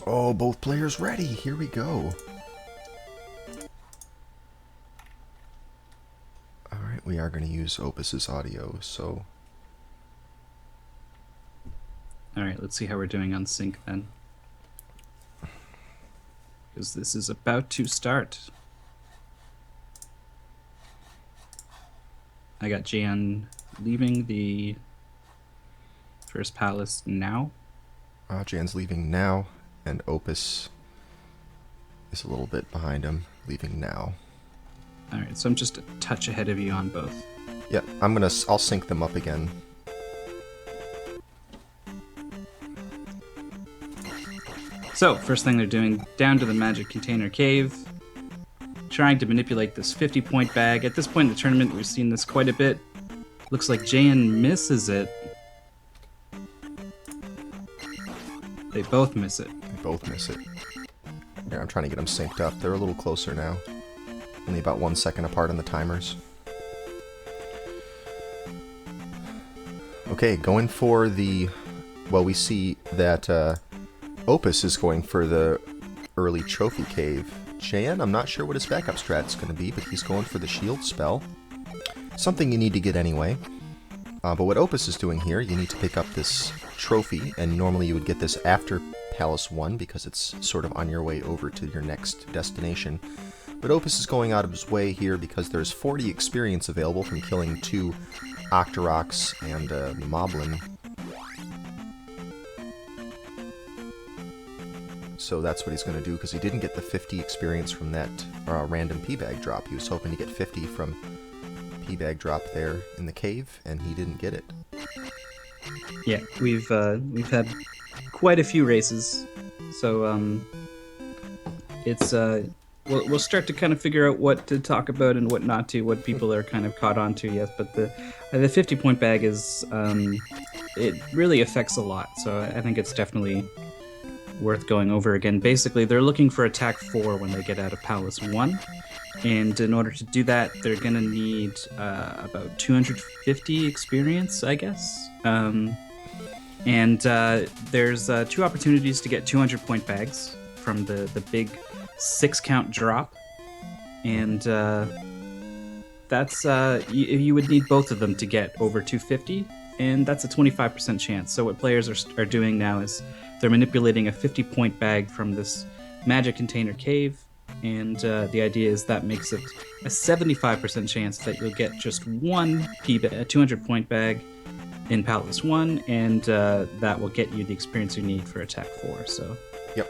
Oh, both players ready. Here we go. Alright, we are going to use Opus's audio, so... Alright, let's see how we're doing on sync then. Because this is about to start. I got Jan leaving the first palace now. Jan's leaving now, and Opus is a little bit behind him, leaving now. Alright, so I'm just a touch ahead of you on both. Yeah, I'll sync them up again. So, first thing they're doing, down to the magic container cave, trying to manipulate this 50-point bag. At this point in the tournament, we've seen this quite a bit. Looks like Jan misses it. They both miss it. They both miss it. Here, I'm trying to get them synced up. They're a little closer now. Only about 1 second apart on the timers. Okay, going for the... Well, we see that Opus is going for the early trophy cave. Jan, I'm not sure what his backup strat's going to be, but he's going for the shield spell. Something you need to get anyway. But what Opus is doing here, you need to pick up this trophy, and normally you would get this after Palace 1 because it's sort of on your way over to your next destination. But Opus is going out of his way here because there's 40 experience available from killing 2 Octoroks and Moblin. So that's what he's going to do because he didn't get the 50 experience from that random P-Bag drop. He was hoping to get 50 from P-Bag drop there in the cave, and he didn't get it. Yeah, we've had quite a few races, so it's we'll start to kind of figure out what to talk about and what not to, what people are kind of caught on to. Yes, but the 50-point bag is it really affects a lot, so I think it's definitely worth going over again. Basically, they're looking for attack 4 when they get out of Palace 1. And in order to do that, they're going to need about 250 experience, I guess. And there's 2 opportunities to get 200-point bags from the big 6-count drop. And that's you would need both of them to get over 250, and that's a 25% chance. So what players are doing now is they're manipulating a 50-point bag from this magic container cave, and the idea is that makes it a 75% chance that you'll get just one a 200-point bag in Palace 1, and that will get you the experience you need for Attack 4. So. Yep.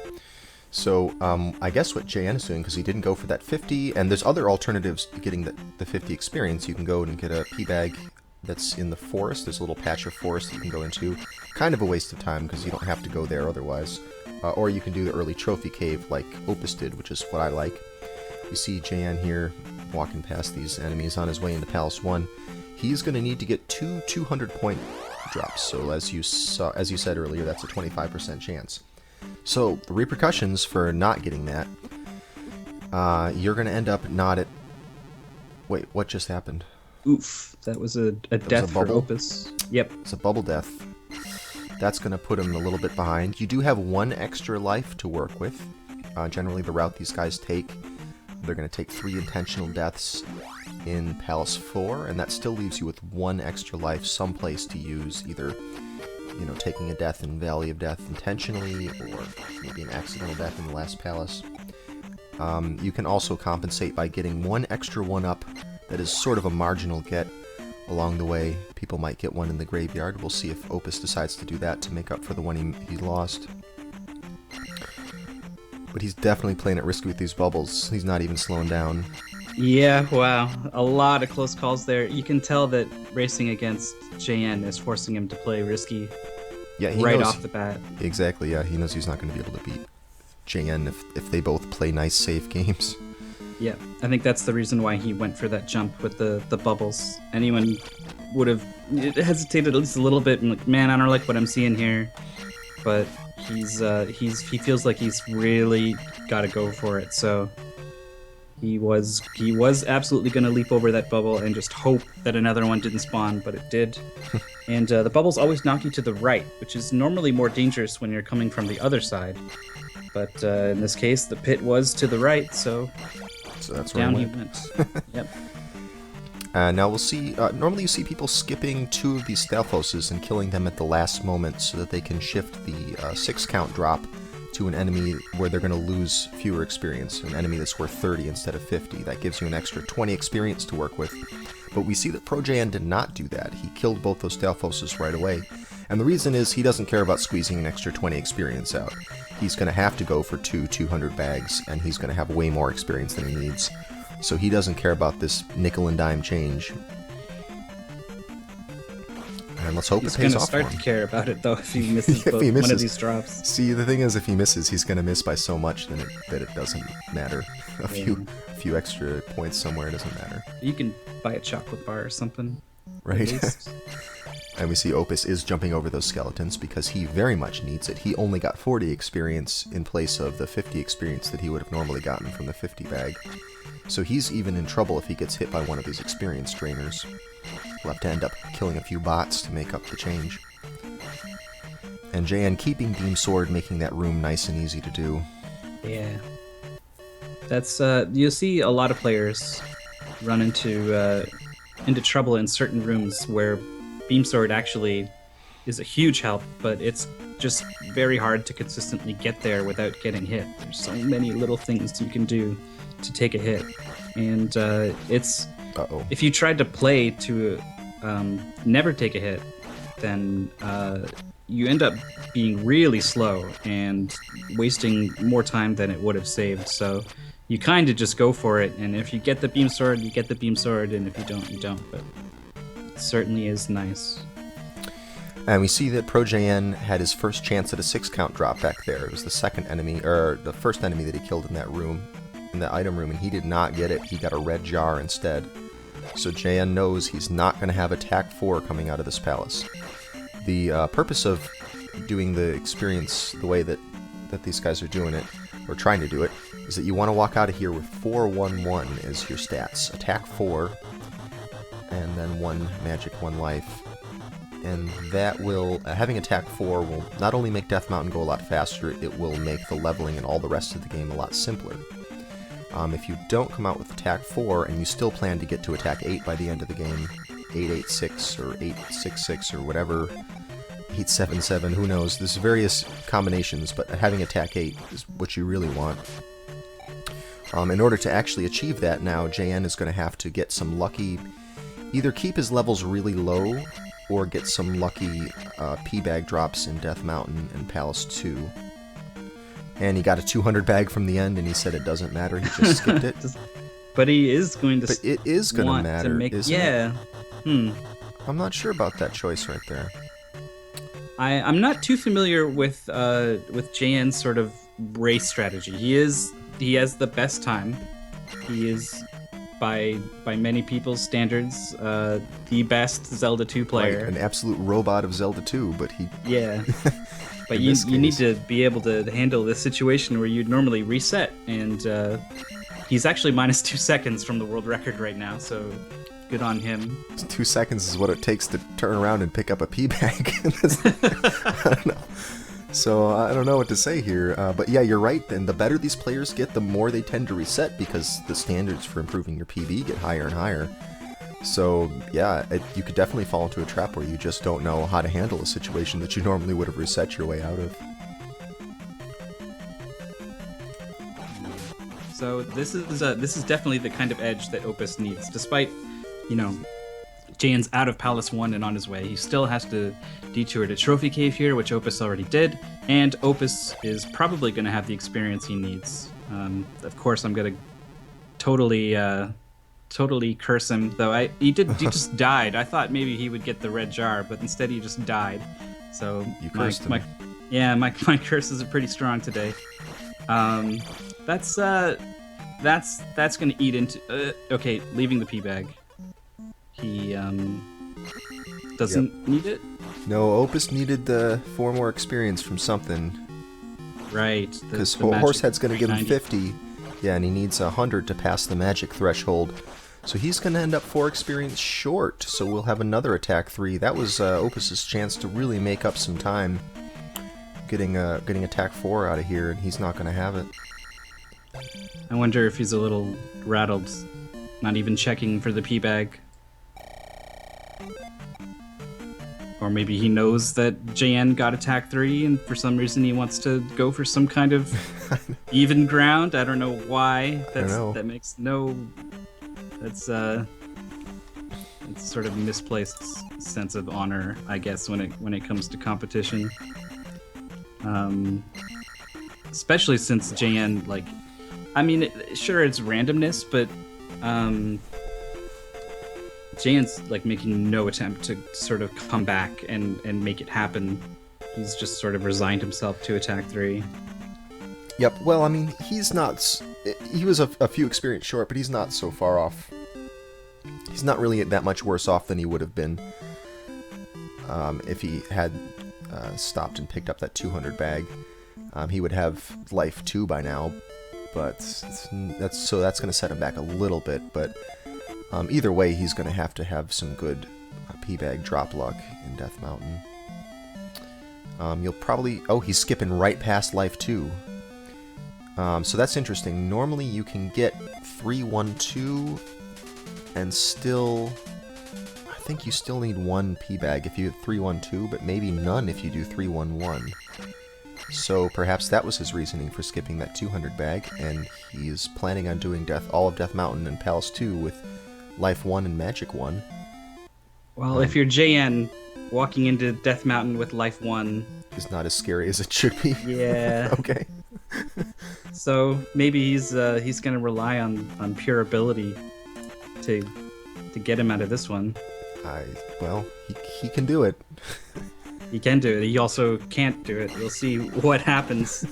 So I guess what Jan is doing, because he didn't go for that 50, and there's other alternatives to getting the 50 experience. You can go and get a P-Bag that's in the forest. There's a little patch of forest that you can go into. Kind of a waste of time, because you don't have to go there otherwise. Or you can do the early trophy cave like Opus did, which is what I like. You see Jan here walking past these enemies on his way into Palace 1. He's going to need to get 2 200-point drops. So as you said earlier, that's a 25% chance. So the repercussions for not getting that, you're going to end up not at... Wait, what just happened? Oof, that was a death for Opus. Yep. It's a bubble death. That's going to put him a little bit behind. You do have 1 extra life to work with. Generally, the route these guys take, they're going to take 3 intentional deaths in Palace 4, and that still leaves you with 1 extra life someplace to use, either, you know, taking a death in Valley of Death intentionally, or maybe an accidental death in the last Palace. You can also compensate by getting 1 extra 1-up that is sort of a marginal get along the way. People might get 1 in the graveyard. We'll see if Opus decides to do that to make up for the one he lost. But he's definitely playing it risky with these bubbles. He's not even slowing down. Yeah, wow. A lot of close calls there. You can tell that racing against JN is forcing him to play risky right off the bat. Exactly, yeah. He knows he's not going to be able to beat JN if they both play nice, safe games. Yeah, I think that's the reason why he went for that jump with the bubbles. Anyone would have hesitated at least a little bit and like, man, I don't like what I'm seeing here. But he feels like he's really got to go for it. So he was absolutely going to leap over that bubble and just hope that another one didn't spawn, but it did. And the bubbles always knock you to the right, which is normally more dangerous when you're coming from the other side. But in this case, the pit was to the right, so that's where down I he went. went. Yep. Now we'll see, normally you see people skipping 2 of these Stalfoses and killing them at the last moment so that they can shift the 6 count drop to an enemy where they're going to lose fewer experience, an enemy that's worth 30 instead of 50. That gives you an extra 20 experience to work with. But we see that ProJN did not do that. He killed both those Stalfoses right away. And the reason is he doesn't care about squeezing an extra 20 experience out. He's going to have to go for 200 bags, and he's going to have way more experience than he needs. So he doesn't care about this nickel and dime change. And let's hope it pays off for him. He's going to start to care about it, though, if he misses If he misses. one of these drops. See, the thing is, if he misses, he's going to miss by so much that it doesn't matter. A few extra points somewhere doesn't matter. You can buy a chocolate bar or something. Right? And we see Opus is jumping over those skeletons because he very much needs it. He only got 40 experience in place of the 50 experience that he would have normally gotten from the 50 bag. So he's even in trouble if he gets hit by one of these experience drainers. He'll have to end up killing a few bots to make up the change. And JN keeping Beam Sword, making that room nice and easy to do. Yeah. That's, you'll see a lot of players run into trouble in certain rooms where Beam Sword actually is a huge help, but it's just very hard to consistently get there without getting hit. There's so many little things you can do to take a hit, and it's if you tried to play to never take a hit, then you end up being really slow and wasting more time than it would have saved. So you kind of just go for it, and if you get the Beam Sword, you get the Beam Sword, and if you don't, you don't. But it certainly is nice. And we see that ProJN had his first chance at a 6 count drop back there. It was the second enemy, or the first enemy that he killed in that room, in the item room, and he did not get it. He got a red jar instead. So JN knows he's not going to have attack 4 coming out of this palace. The purpose of doing the experience the way that these guys are doing it, or trying to do it, is that you want to walk out of here with 411 as your stats. Attack 4, and then 1 magic, 1 life. And that will, having attack 4 will not only make Death Mountain go a lot faster, it will make the leveling and all the rest of the game a lot simpler. If you don't come out with attack 4 and you still plan to get to attack 8 by the end of the game, 886 or 866 or whatever, 877, who knows, there's various combinations, but having attack 8 is what you really want. In order to actually achieve that now, JN is going to have to get some lucky, either keep his levels really low, or get some lucky P-bag drops in Death Mountain and Palace 2. And he got a 200 bag from the end, and he said it doesn't matter, he just skipped it. But he is going to. But it is going to matter, isn't it? Yeah. I'm not sure about that choice right there. I'm not too familiar with JN's sort of race strategy. He has the best time. He is, by many people's standards, the best Zelda 2 player. Right, an absolute robot of Zelda 2, but he... Yeah. But you need to be able to handle this situation where you'd normally reset, and he's actually minus 2 seconds from the world record right now, so good on him. 2 seconds is what it takes to turn around and pick up a P-bag. I don't know. So I don't know what to say here, but yeah, you're right, and the better these players get, the more they tend to reset, because the standards for improving your PB get higher and higher. So yeah, you could definitely fall into a trap where you just don't know how to handle a situation that you normally would have reset your way out of. So this is definitely the kind of edge that Opus needs. Despite, JN's out of Palace 1 and on his way, he still has to detour to Trophy Cave here, which Opus already did, and Opus is probably going to have the experience he needs. Of course, I'm going to totally curse him, though. He just died. I thought maybe he would get the red jar, but instead he just died. So you cursed him. My curses are pretty strong today. That's gonna eat into. Okay, leaving the P bag. He doesn't need it. No, Opus needed the 4 more experience from something. Right. Because Horsehead's gonna give him 50. Yeah, and he needs 100 to pass the magic threshold. So he's going to end up 4 experience short, so we'll have another attack 3. That was Opus's chance to really make up some time. getting attack 4 out of here, and he's not going to have it. I wonder if he's a little rattled, not even checking for the P-bag. Or maybe he knows that JN got attack 3, and for some reason he wants to go for some kind of even ground. I don't know why. That makes no. That's it's sort of misplaced sense of honor, I guess, when it comes to competition. Especially since JN, like, I mean, sure, it's randomness, but JN's like making no attempt to sort of come back and make it happen. He's just sort of resigned himself to attack 3. Yep. Well, I mean, he's not. He was a few experience short, but he's not so far off. He's not really that much worse off than he would have been if he had stopped and picked up that 200 bag. He would have life 2 by now, but that's going to set him back a little bit. But either way, he's going to have some good P-bag drop luck in Death Mountain. You'll probably... Oh, he's skipping right past life 2. So that's interesting. Normally you can get 3-1-2 and still... I think you still need 1 P-bag if you have 3-1-2, but maybe none if you do 3-1-1. So perhaps that was his reasoning for skipping that 200 bag, and he's planning on doing all of Death Mountain and Palace 2 with Life 1 and Magic 1. Well, if you're JN, walking into Death Mountain with Life 1... is not as scary as it should be. Yeah. Okay. So maybe he's going to rely on pure ability to get him out of this one. Well, he can do it. He can do it. He also can't do it. We'll see what happens.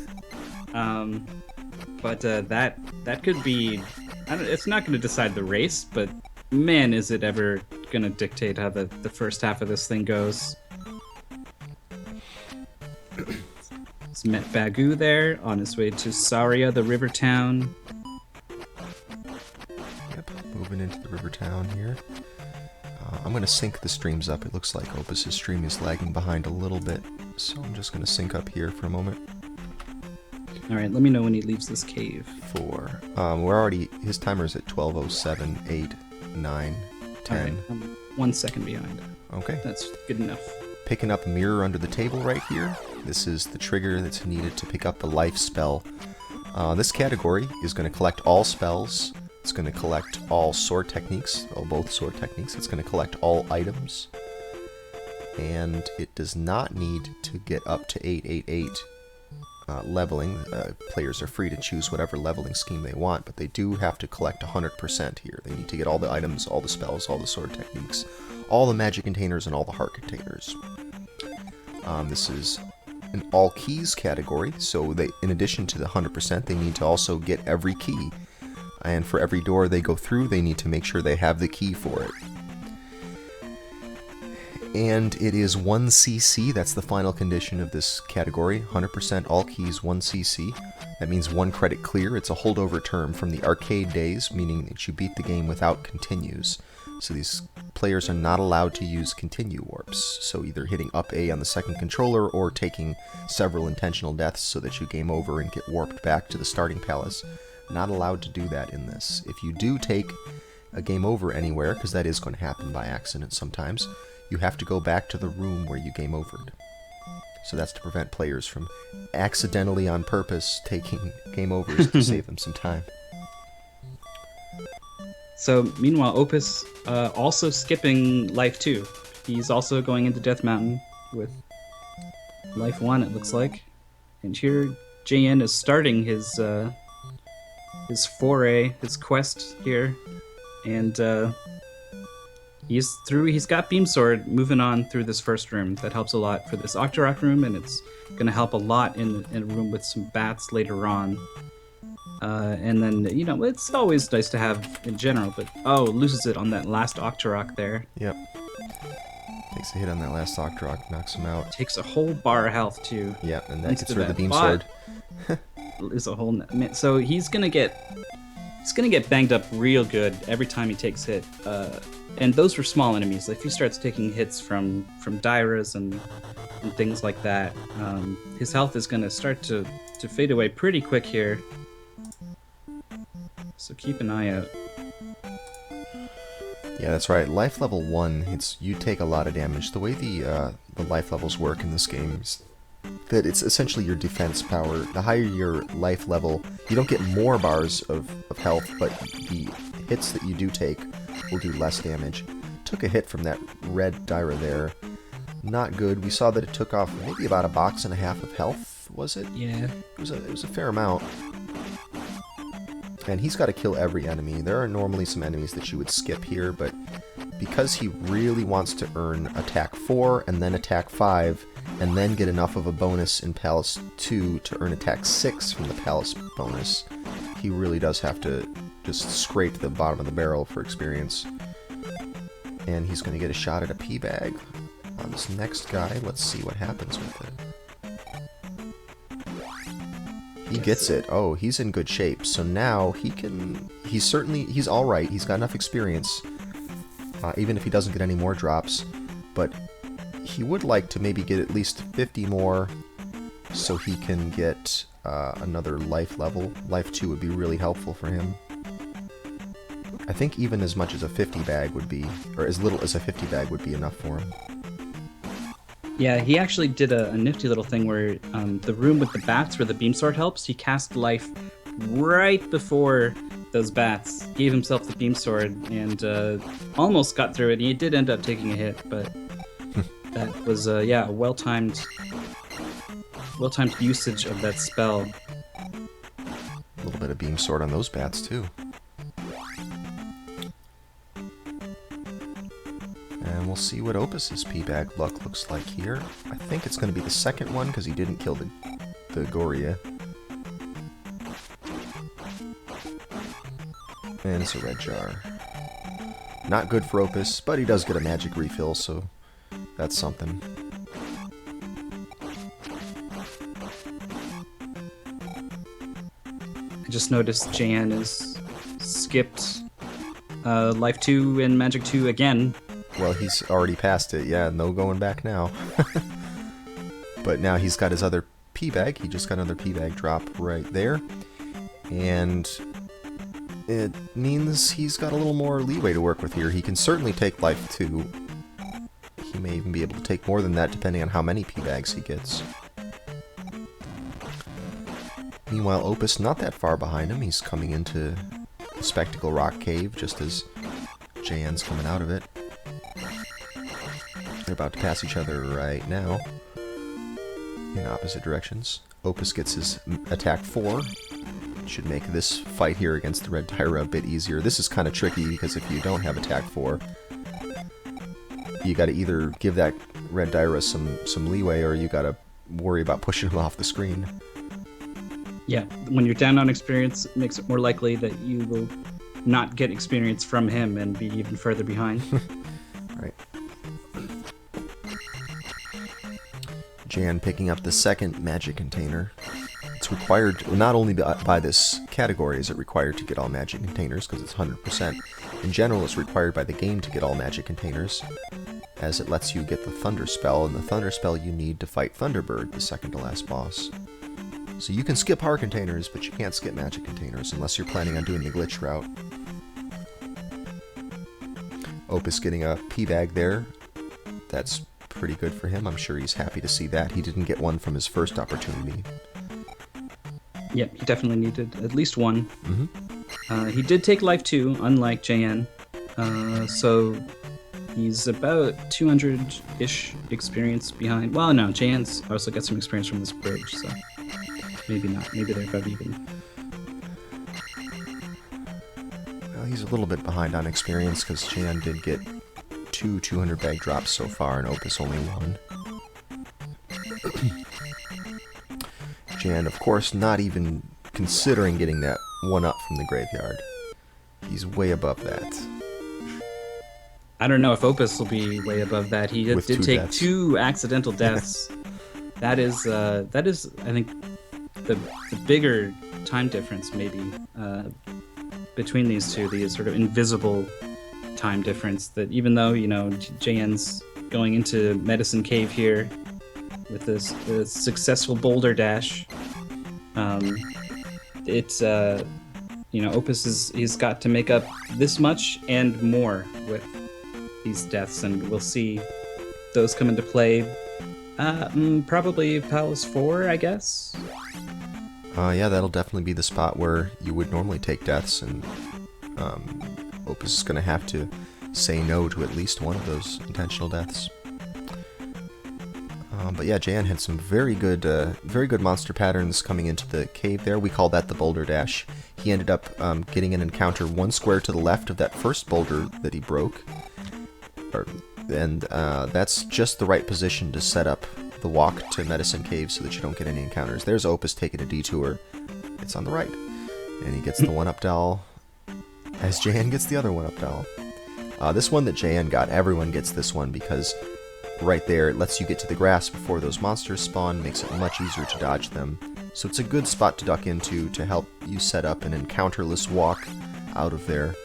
But that could be... it's not going to decide the race, but man, is it ever going to dictate how the first half of this thing goes. He's met Bagu there, on his way to Saria, the river town. Yep, moving into the river town here. I'm going to sync the streams up. It looks like Opus' stream is lagging behind a little bit, so I'm just going to sync up here for a moment. Alright, let me know when he leaves this cave. 4. We're already... His timer's at 12:07, 8, 9, 10. Alright, I'm 1 second behind. Okay. That's good enough. Picking up Mirror under the table right here. This is the trigger that's needed to pick up the life spell. This category is going to collect all spells. It's going to collect all sword techniques, both sword techniques. It's going to collect all items. And it does not need to get up to 888 leveling. Players are free to choose whatever leveling scheme they want, but they do have to collect 100% here. They need to get all the items, all the spells, all the sword techniques, all the magic containers, and all the heart containers. This is an all keys category, so they, in addition to the 100%, they need to also get every key. And for every door they go through, they need to make sure they have the key for it. And it is 1 CC, that's the final condition of this category. 100% all keys, 1 CC. That means 1 credit clear. It's a holdover term from the arcade days, meaning that you beat the game without continues. So these players are not allowed to use continue warps. So either hitting up A on the second controller or taking several intentional deaths so that you game over and get warped back to the starting palace. Not allowed to do that in this. If you do take a game over anywhere, because that is going to happen by accident sometimes, you have to go back to the room where you game overed. So that's to prevent players from accidentally on purpose taking game overs to save them some time. So meanwhile, Opus also skipping Life 2. He's also going into Death Mountain with Life 1, it looks like. And here JN is starting his foray, his quest here. And he's got Beam Sword moving on through this first room. That helps a lot for this Octorok room, and it's going to help a lot in a room with some bats later on. And then, you know, it's always nice to have in general, but loses it on that last Octorok there. Yep. Takes a hit on that last Octorok, knocks him out. Takes a whole bar of health too. Yep, and that gets rid of the Beam Sword. Is a whole so he's gonna get banged up real good every time he takes hit. And those were small enemies. Like if he starts taking hits from Dairas and and things like that. His health is going to start to fade away pretty quick here. So keep an eye out. Yeah, that's right. Life level 1, you take a lot of damage. The way the life levels work in this game is that it's essentially your defense power. The higher your life level, you don't get more bars of health, but the hits that you do take will do less damage. Took a hit from that red Dyra there. Not good. We saw that it took off maybe about a box and a half of health, was it? Yeah. It was a fair amount. And he's got to kill every enemy. There are normally some enemies that you would skip here, but because he really wants to earn attack 4 and then attack 5 and then get enough of a bonus in Palace 2 to earn attack 6 from the Palace bonus, he really does have to just scrape the bottom of the barrel for experience. And he's going to get a shot at a P-Bag on this next guy. Let's see what happens with it. He gets it. Oh, he's in good shape. So now he's alright. He's got enough experience, even if he doesn't get any more drops. But he would like to maybe get at least 50 more so he can get another life level. Life 2 would be really helpful for him. I think even as much as a 50 bag would be, or as little as a 50 bag would be enough for him. Yeah, he actually did a nifty little thing where the room with the bats where the beam sword helps, he cast life right before those bats, gave himself the beam sword, and almost got through it. He did end up taking a hit, but that was, a well-timed usage of that spell. A little bit of beam sword on those bats, too. And we'll see what Opus's P-Bag luck looks like here. I think it's going to be the second one, because he didn't kill the Goria. And it's a red jar. Not good for Opus, but he does get a magic refill, so that's something. I just noticed Jan has skipped Life 2 and Magic 2 again. Well, he's already passed it, yeah, no going back now. But now he's got his other P-Bag. He just got another P-Bag drop right there. And it means he's got a little more leeway to work with here. He can certainly take Life 2. He may even be able to take more than that depending on how many P-Bags he gets. Meanwhile, Opus not that far behind him. He's coming into the Spectacle Rock Cave just as Jan's coming out of it. They're about to pass each other right now in opposite directions. Opus gets his attack 4. Should make this fight here against the Red Tyra a bit easier. This is kind of tricky because if you don't have attack 4, you got to either give that Red Tyra some leeway or you got to worry about pushing him off the screen. Yeah, when you're down on experience, it makes it more likely that you will not get experience from him and be even further behind. Right. Jan picking up the second magic container. It's required, not only by this category is it required to get all magic containers, because it's 100%. In general, it's required by the game to get all magic containers, as it lets you get the Thunder Spell, and the Thunder Spell you need to fight Thunderbird, the second to last boss. So you can skip hard containers, but you can't skip magic containers, unless you're planning on doing the glitch route. Opus getting a P-Bag there. That's pretty good for him. I'm sure he's happy to see that. He didn't get one from his first opportunity. Yep, he definitely needed at least one. Mm-hmm. He did take Life 2, unlike JN. So he's about 200-ish experience behind. Well, no, JN's also got some experience from this bridge, so maybe not. Maybe they're about even. Well, he's a little bit behind on experience because Jan did get 2 200-bag drops so far and Opus only 1. Jan, of course, not even considering getting that 1-up from the graveyard. He's way above that. I don't know if Opus will be way above that. He did take deaths. 2 accidental deaths. That is, I think, the bigger time difference, maybe, between these two. The sort of invisible time difference that even though, JN's going into Medicine Cave here, with this the successful boulder dash. Um, it's Opus he's got to make up this much and more with these deaths, and we'll see those come into play. Probably Palace 4, I guess. Yeah, that'll definitely be the spot where you would normally take deaths, and Opus is going to have to say no to at least one of those intentional deaths. But yeah, Jan had some very good monster patterns coming into the cave there. We call that the boulder dash. He ended up getting an encounter one square to the left of that first boulder that he broke. And that's just the right position to set up the walk to Medicine Cave so that you don't get any encounters. There's Opus taking a detour. It's on the right. And he gets the one-up doll, as Jan gets the other one-up doll. This one that Jan got, everyone gets this one because right there it lets you get to the grass before those monsters spawn, makes it much easier to dodge them. So it's a good spot to duck into to help you set up an encounterless walk out of there.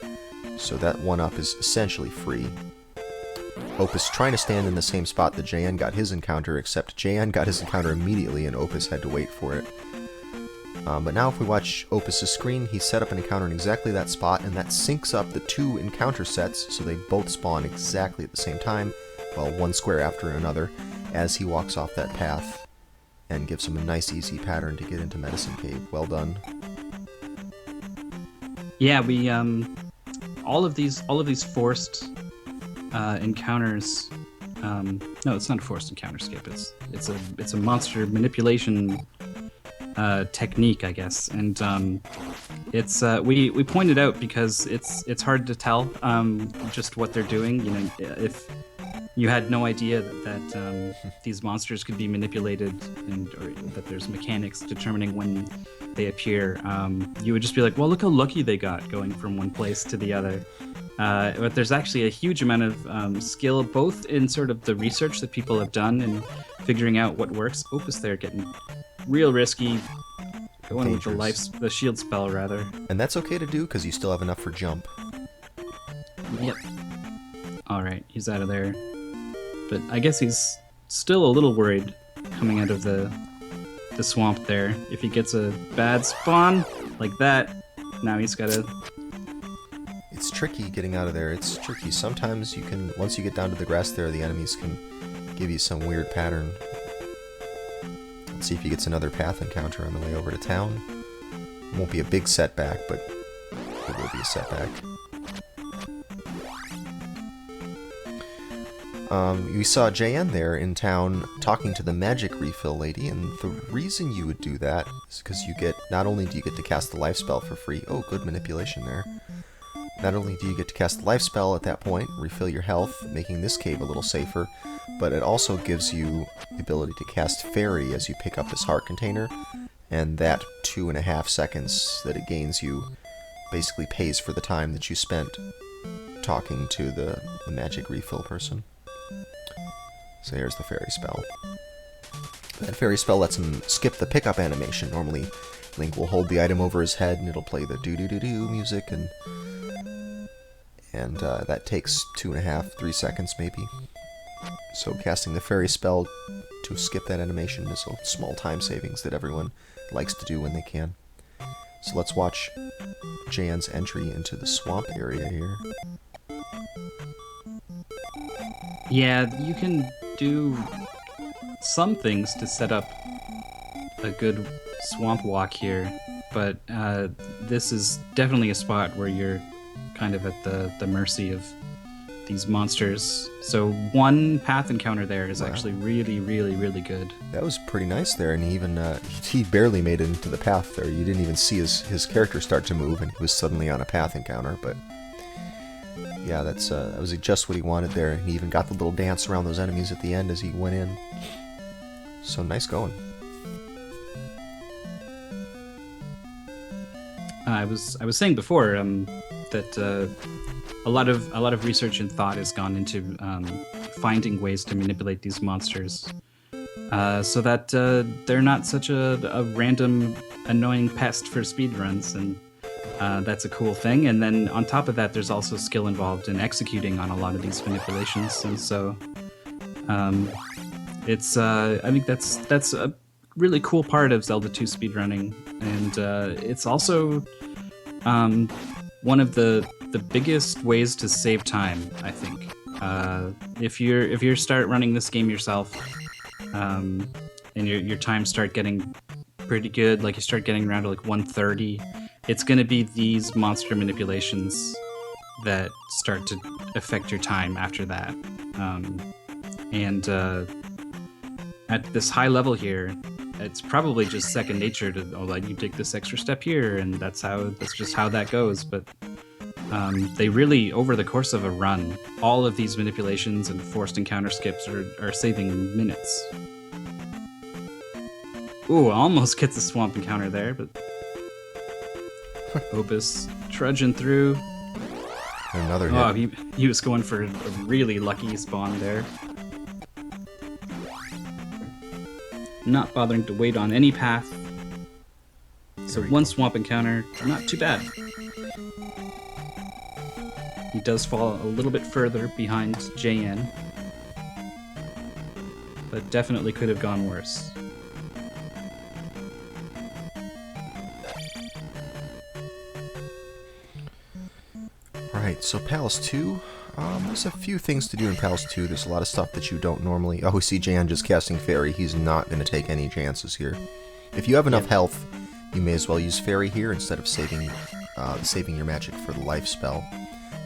So that one-up is essentially free. Opus trying to stand in the same spot that Jan got his encounter, except Jan got his encounter immediately and Opus had to wait for it. But now if we watch Opus' screen, he set up an encounter in exactly that spot, and that syncs up the two encounter sets so they both spawn exactly at the same time, well, one square after another, as he walks off that path, and gives him a nice easy pattern to get into Medicine Cave. Well done. Yeah, we all of these forced encounters. No, it's not a forced encounterscape. It's a monster manipulation technique, I guess, and it's we pointed out because it's hard to tell just what they're doing. You know, if you had no idea that these monsters could be manipulated or that there's mechanics determining when they appear, you would just be like, well, look how lucky they got going from one place to the other. But there's actually a huge amount of skill, both in sort of the research that people have done and figuring out what works. Opus there getting real risky, going with the shield spell rather. And that's okay to do because you still have enough for jump. Yep. All right, he's out of there. But I guess he's still a little worried coming out of the swamp there. If he gets a bad spawn like that, now he's got to... It's tricky getting out of there. It's tricky. Sometimes you can, once you get down to the grass there, the enemies can give you some weird pattern. Let's see if he gets another path encounter on the way over to town. It won't be a big setback, but it will be a setback. We saw JN there in town talking to the magic refill lady, and the reason you would do that is because you get, not only do you get to cast the life spell for free, oh, good manipulation there. Not only do you get to cast the life spell at that point, refill your health, making this cave a little safer, but it also gives you the ability to cast Fairy as you pick up this heart container, and that 2.5 seconds that it gains you basically pays for the time that you spent talking to the magic refill person. So here's the Fairy spell. That Fairy spell lets him skip the pickup animation. Normally, Link will hold the item over his head and it'll play the doo-doo-doo-doo music, and that takes 2.5-3 seconds maybe. So casting the Fairy spell to skip that animation is a small time savings that everyone likes to do when they can. So let's watch Jan's entry into the swamp area here. Yeah, you can do some things to set up a good swamp walk here, but this is definitely a spot where you're kind of at the mercy of these monsters. So one path encounter there is actually really, really, really good. That was pretty nice there, and he even he barely made it into the path there. You didn't even see his character start to move, and he was suddenly on a path encounter, but yeah, that was just what he wanted there. He even got the little dance around those enemies at the end as he went in. So nice going. I was saying before that a lot of research and thought has gone into finding ways to manipulate these monsters, so that they're not such a random annoying pest for speedruns, and that's a cool thing. And then on top of that, there's also skill involved in executing on a lot of these manipulations, and so It's I think that's a really cool part of Zelda 2 speedrunning, and it's also um, one of the biggest ways to save time. I think if you start running this game yourself, um, and your times start getting pretty good, like you start getting around to like 130, it's going to be these monster manipulations that start to affect your time after that. And at this high level here, it's probably just second nature to like you take this extra step here, and that's just how that goes. But they really, over the course of a run, all of these manipulations and forced encounter skips are saving minutes. Ooh, almost gets a swamp encounter there, but Opus trudging through. Another hit. Oh, he was going for a really lucky spawn there. Not bothering to wait on any path. So one swamp encounter, not too bad. He does fall a little bit further behind JN, but definitely could have gone worse. Right, so Palace 2, there's a few things to do in Palace 2. There's a lot of stuff that you don't normally... Oh, we see Jan just casting Fairy. He's not going to take any chances here. If you have enough health, you may as well use Fairy here instead of saving your magic for the life spell.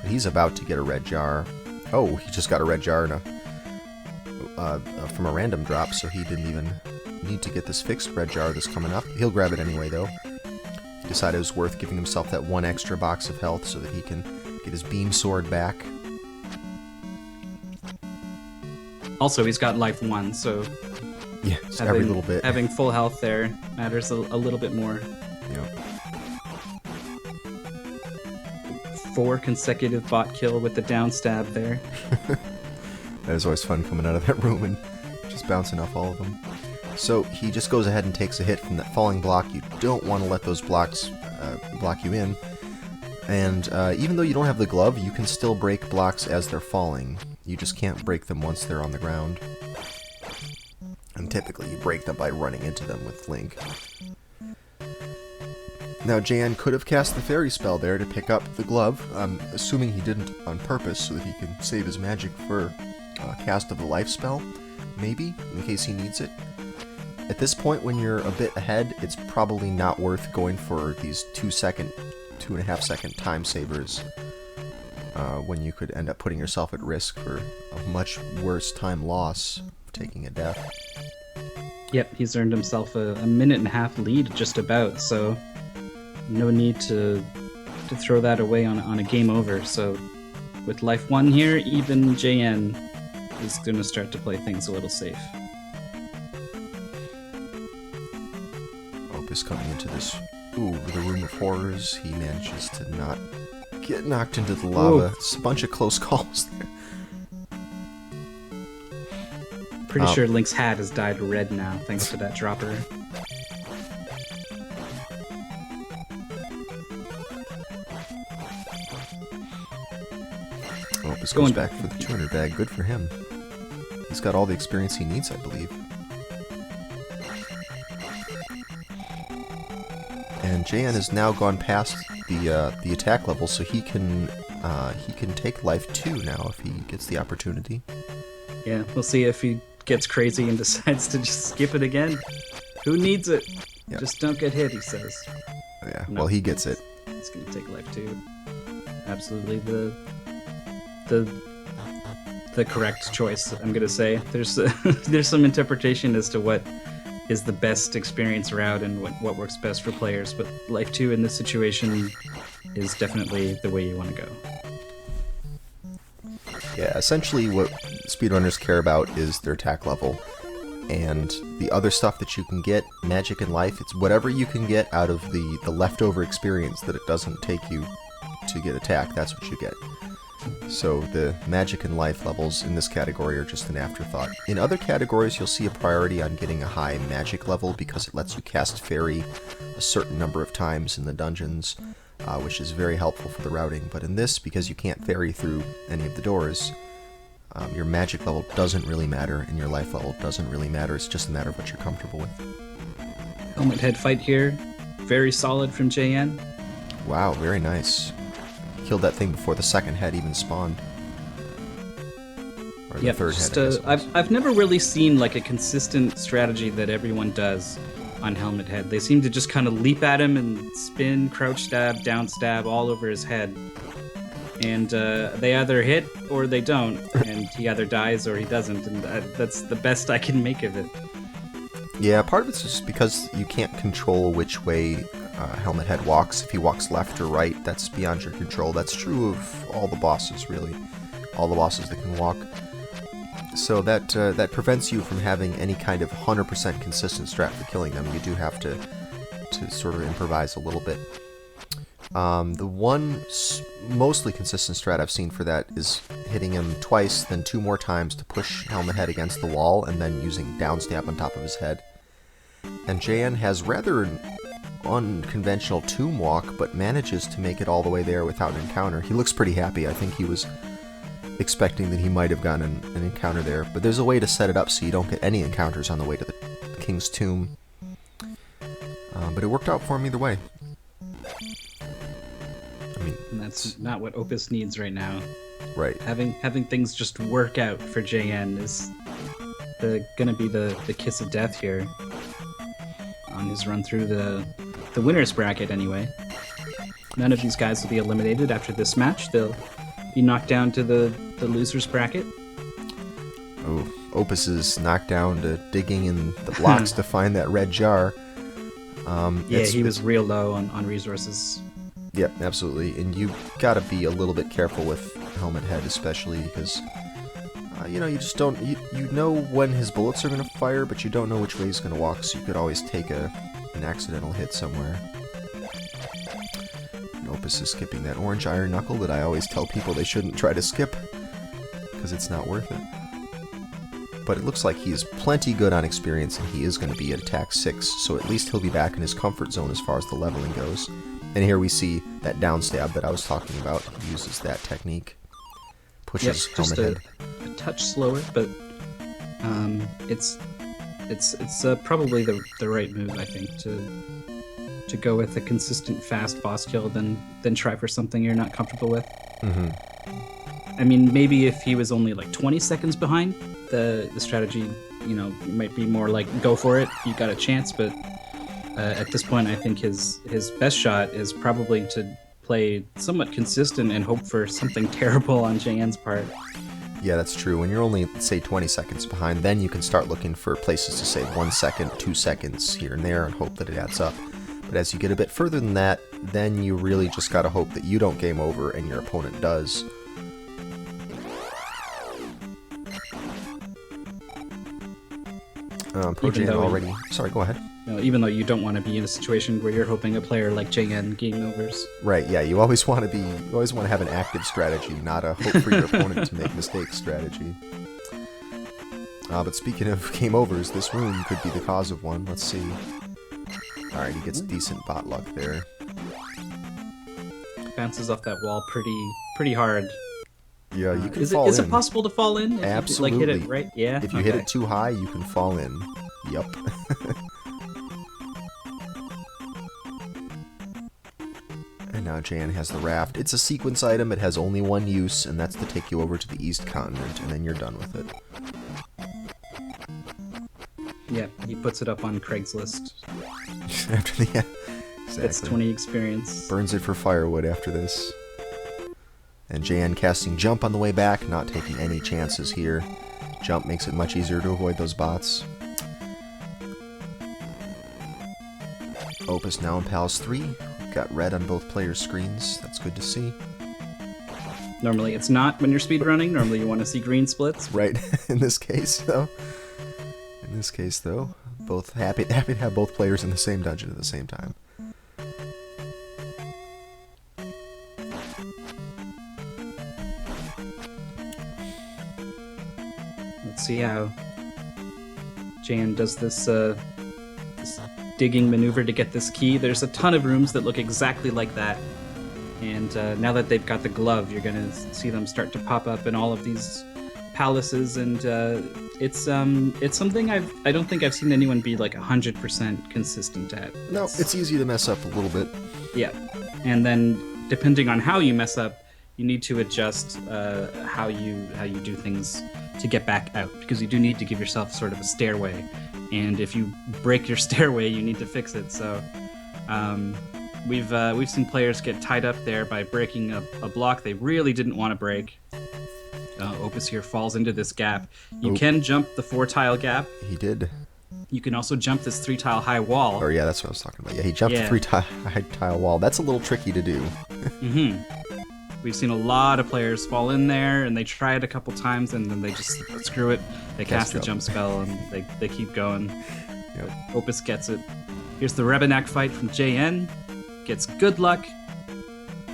But he's about to get a red jar. Oh, he just got a red jar from a random drop, so he didn't even need to get this fixed red jar that's coming up. He'll grab it anyway, though. He decided it was worth giving himself that one extra box of health so that he can get his beam sword back. Also, he's got life 1, so yeah, every little bit. Having full health there matters a little bit more. Yep. 4 consecutive bot kill with the down stab there. That is always fun coming out of that room and just bouncing off all of them. So he just goes ahead and takes a hit from that falling block. You don't want to let those blocks block you in. And even though you don't have the glove, you can still break blocks as they're falling. You just can't break them once they're on the ground. And typically you break them by running into them with Link. Now Jan could have cast the fairy spell there to pick up the glove, assuming he didn't on purpose so that he can save his magic for cast of the life spell, maybe, in case he needs it. At this point, when you're a bit ahead, it's probably not worth going for these 2.5 second time savers when you could end up putting yourself at risk for a much worse time loss of taking a death. Yep, he's earned himself a 1.5 minute lead just about, so no need to throw that away on a game over. So with life 1 here, even JN is going to start to play things a little safe. Opus coming into this, the room of horrors. He manages to not get knocked into the lava. Ooh. It's a bunch of close calls there. Pretty sure Link's hat has dyed red now, thanks to that dropper. Opus goes back for the 200 bag. Good for him. He's got all the experience he needs, I believe. And JN has now gone past the attack level, so he can take life 2 now if he gets the opportunity. Yeah, we'll see if he gets crazy and decides to just skip it again. Who needs it? Yep. Just don't get hit, he says. Oh, yeah, No. well, he gets it. He's gonna take life 2. Absolutely the correct choice, I'm gonna say. There's there's some interpretation as to what is the best experience route and what works best for players, but life 2 in this situation is definitely the way you want to go. Yeah, essentially what speedrunners care about is their attack level. And the other stuff that you can get, magic and life, it's whatever you can get out of the leftover experience that it doesn't take you to get attack, that's what you get. So the magic and life levels in this category are just an afterthought. In other categories, you'll see a priority on getting a high magic level because it lets you cast fairy a certain number of times in the dungeons, which is very helpful for the routing. But in this, because you can't fairy through any of the doors, Your magic level doesn't really matter, and your life level doesn't really matter. It's just a matter of what you're comfortable with. Helmet head fight here. Very solid from JN. Wow, very nice. Killed that thing before the second head even spawned. Or the third head, I guess it was. I've never really seen like a consistent strategy that everyone does on Helmet Head. They seem to just kind of leap at him and spin, crouch stab, down stab all over his head. And they either hit or they don't, and he either dies or he doesn't, and that's the best I can make of it. Yeah, part of it's just because you can't control which way Helmet Head walks. If he walks left or right, that's beyond your control. That's true of all the bosses, really. All the bosses that can walk. So that prevents you from having any kind of 100% consistent strat for killing them. You do have to sort of improvise a little bit. The one mostly consistent strat I've seen for that is hitting him twice, then 2 more times to push Helmet Head against the wall, and then using down stab on top of his head. And JN has rather an unconventional tomb walk, but manages to make it all the way there without an encounter. He looks pretty happy. I think he was expecting that he might have gotten an encounter there, but there's a way to set it up so you don't get any encounters on the way to the King's Tomb. But it worked out for him either way. I mean, And that's not what Opus needs right now. right. Having things just work out for JN is gonna be the kiss of death here on his run through the winner's bracket anyway. None of these guys will be eliminated after this match. They'll be knocked down to the loser's bracket. Oh, Opus is knocked down to digging in the blocks to find that red jar. Yeah, he was real low on resources. Yep, absolutely. And you gotta be a little bit careful with Helmet Head, especially because, you just don't... You know when his bullets are going to fire, but you don't know which way he's going to walk, so you could always take an accidental hit somewhere. And Opus is skipping that orange iron knuckle that I always tell people they shouldn't try to skip, because it's not worth it. But it looks like he's plenty good on experience, and he is going to be at attack 6, so at least he'll be back in his comfort zone as far as the leveling goes. And here we see that down stab that I was talking about. He uses that technique. Pushes Helmet Head. A touch slower, but it's probably the right move, I think, to go with a consistent fast boss kill than try for something you're not comfortable with. Mm-hmm. I mean, maybe if he was only like 20 seconds behind, the strategy, might be more like go for it, you got a chance. But at this point, I think his best shot is probably to play somewhat consistent and hope for something terrible on JN's part. Yeah, that's true. When you're only, say, 20 seconds behind, then you can start looking for places to save 1 second, 2 seconds here and there and hope that it adds up. But as you get a bit further than that, then you really just gotta hope that you don't game over and your opponent does. ProJN already... Sorry, go ahead. Even though you don't want to be in a situation where you're hoping a player like JN game overs. Right, yeah, you always want to have an active strategy, not a hope for your opponent to make mistakes strategy. But speaking of game overs, this room could be the cause of one. Let's see. Alright, he gets decent bot luck there. Bounces off that wall pretty hard. Yeah, you can fall in. Is it possible to fall in? If Absolutely. You, hit it right? Yeah. If you hit it too high, you can fall in. Yup. And now Jan has the raft. It's a sequence item. It has only one use, and that's to take you over to the East Continent, and then you're done with it. Yeah, he puts it up on Craigslist. After the... Exactly. It's 20 experience. Burns it for firewood after this. And Jan casting Jump on the way back, not taking any chances here. Jump makes it much easier to avoid those bots. Opus now in Palace 3. Got red on both players' screens. That's good to see. Normally it's not when you're speedrunning. Normally you want to see green splits. Right. In this case, though. Both happy to have both players in the same dungeon at the same time. Let's see how Jan does this digging maneuver to get this key. There's a ton of rooms that look exactly like that. And now that they've got the glove, you're going to see them start to pop up in all of these palaces, and it's something I don't think I've seen anyone be like 100% consistent at. No, it's easy to mess up a little bit. Yeah, and then depending on how you mess up, you need to adjust how you do things to get back out, because you do need to give yourself sort of a stairway, and if you break your stairway, you need to fix it. So we've seen players get tied up there by breaking a block they really didn't want to break. Opus here falls into this gap. You can jump the 4-tile gap. He did. You can also jump this 3-tile high wall. Or yeah, that's what I was talking about. Yeah, he jumped the 3-tile wall. That's a little tricky to do. We've seen a lot of players fall in there, and they try it a couple times, and then they just screw it. They cast the jump spell, and they keep going. Yep. Opus gets it. Here's the Rebenak fight from JN. Gets good luck.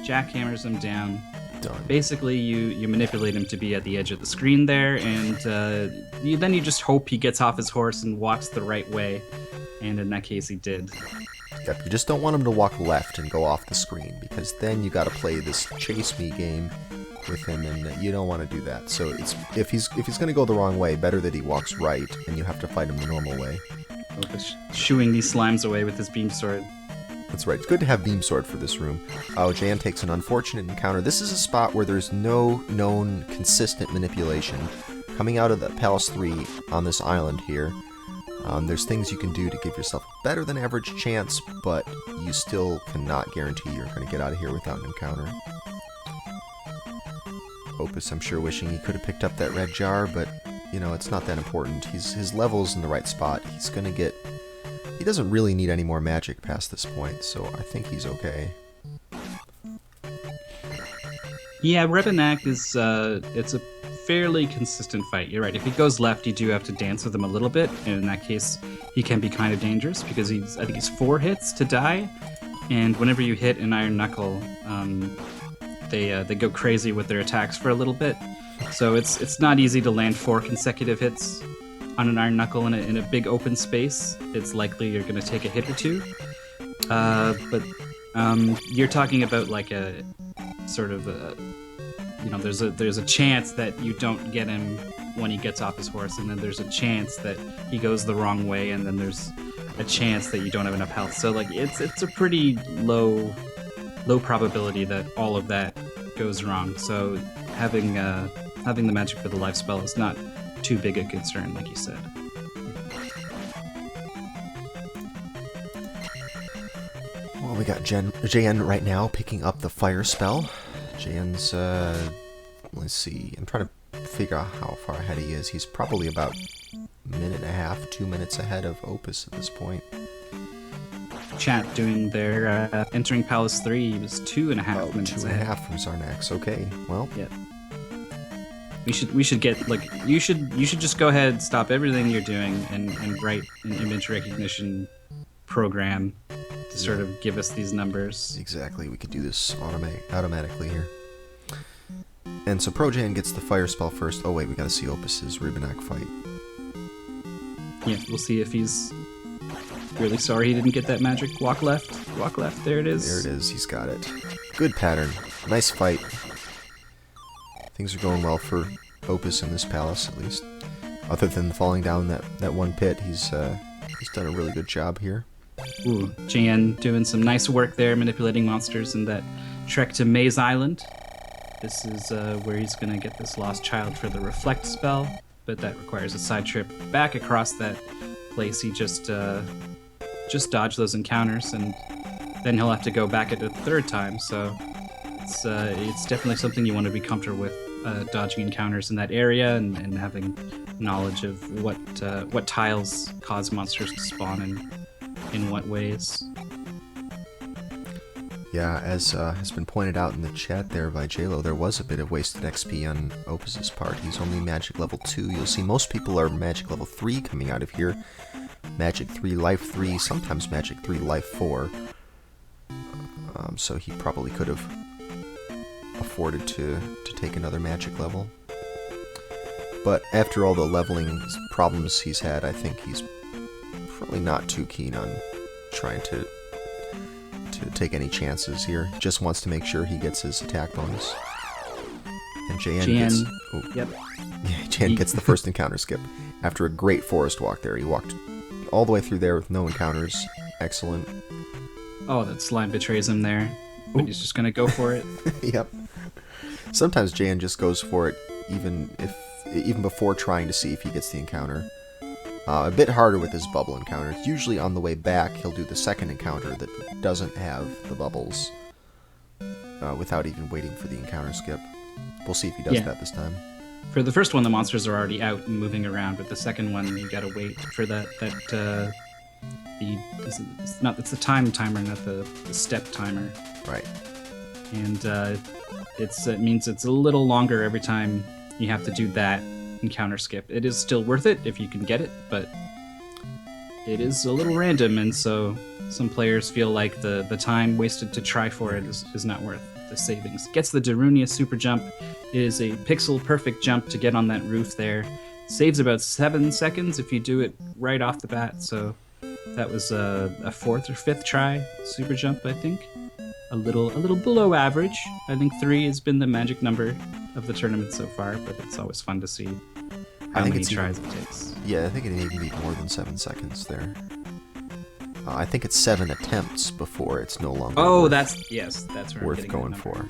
Jackhammers him down. Done. Basically, you manipulate him to be at the edge of the screen there, and then you just hope he gets off his horse and walks the right way. And in that case, he did. Yep, you just don't want him to walk left and go off the screen, because then you got to play this chase me game with him, and you don't want to do that. So if he's going to go the wrong way, better that he walks right, and you have to fight him the normal way. Opus shooing these slimes away with his beam sword. That's right. It's good to have Beam Sword for this room. Oh, Jan takes an unfortunate encounter. This is a spot where there's no known consistent manipulation. Coming out of the Palace 3 on this island here, there's things you can do to give yourself a better than average chance, but you still cannot guarantee you're going to get out of here without an encounter. Opus, I'm sure, wishing he could have picked up that red jar, but, you know, it's not that important. His level's in the right spot. He's going to get... He doesn't really need any more magic past this point, so I think he's okay. Yeah, Rebenak is it's a fairly consistent fight. You're right. If he goes left, you do have to dance with him a little bit, and in that case, he can be kind of dangerous because I think he's 4 hits to die, and whenever you hit an Iron Knuckle, they go crazy with their attacks for a little bit. So it's not easy to land 4 consecutive hits on an Iron Knuckle in a big open space. It's likely you're going to take a hit or 2. But you're talking about like a sort of a, you know, there's a chance that you don't get him when he gets off his horse, and then there's a chance that he goes the wrong way, and then there's a chance that you don't have enough health. So like it's a pretty low probability that all of that goes wrong. So having the magic for the life spell is not too big a concern, like you said. Well, we got JN right now picking up the fire spell. JN's, let's see, I'm trying to figure out how far ahead he is. He's probably about a minute and a half, 2 minutes ahead of Opus at this point. Chat doing their entering Palace 3, he was 2.5 minutes ahead. 2.5 from Zarnax. Okay, well. Yeah. We should get like you should just go ahead, stop everything you're doing, and write an image recognition program to sort of give us these numbers. Exactly. We could do this automatically here. And so Projan gets the fire spell first. Oh wait, we gotta see Opus's Rebenak fight. Yeah, we'll see if he's really sorry he didn't get that magic. Walk left. Walk left. There it is. There it is. He's got it. Good pattern. Nice fight. Things are going well for Opus in this palace, at least. Other than falling down that one pit, he's done a really good job here. Ooh, Jan doing some nice work there, manipulating monsters in that trek to Maze Island. This is where he's going to get this lost child for the Reflect spell, but that requires a side trip back across that place. He just dodged those encounters, and then he'll have to go back at a 3rd time, so it's definitely something you want to be comfortable with, dodging encounters in that area and having knowledge of what tiles cause monsters to spawn in what ways. Yeah, as has been pointed out in the chat there by JLo, there was a bit of wasted XP on Opus's part. He's only magic level 2. You'll see most people are magic level 3 coming out of here. Magic 3, life 3, sometimes magic 3, life 4. So he probably could have afforded to take another magic level. But after all the leveling problems he's had, I think he's probably not too keen on trying to take any chances here. He just wants to make sure he gets his attack bonus. And JN gets... Oh, yep. Yeah, Jan gets the first encounter skip after a great forest walk there. He walked all the way through there with no encounters. Excellent. Oh, that slime betrays him there. But he's just going to go for it. Yep. Sometimes Jan just goes for it even before trying to see if he gets the encounter. A bit harder with his bubble encounter. Usually on the way back, he'll do the second encounter that doesn't have the bubbles without even waiting for the encounter skip. We'll see if he does that this time. For the first one, the monsters are already out and moving around, but the second one, you gotta wait for it's the time timer, not the step timer. Right. And it means it's a little longer every time you have to do that encounter skip. It is still worth it if you can get it, but it is a little random, and so some players feel like the time wasted to try for it is not worth the savings. Gets the Darunia super jump. It is a pixel perfect jump to get on that roof there. Saves about 7 seconds if you do it right off the bat, so that was a fourth or fifth try super jump, I think. A little below average. I think 3 has been the magic number of the tournament so far, but it's always fun to see how many tries it takes. Yeah, I think it even be more than 7 seconds there. I think it's 7 attempts before it's no longer that's where worth going for.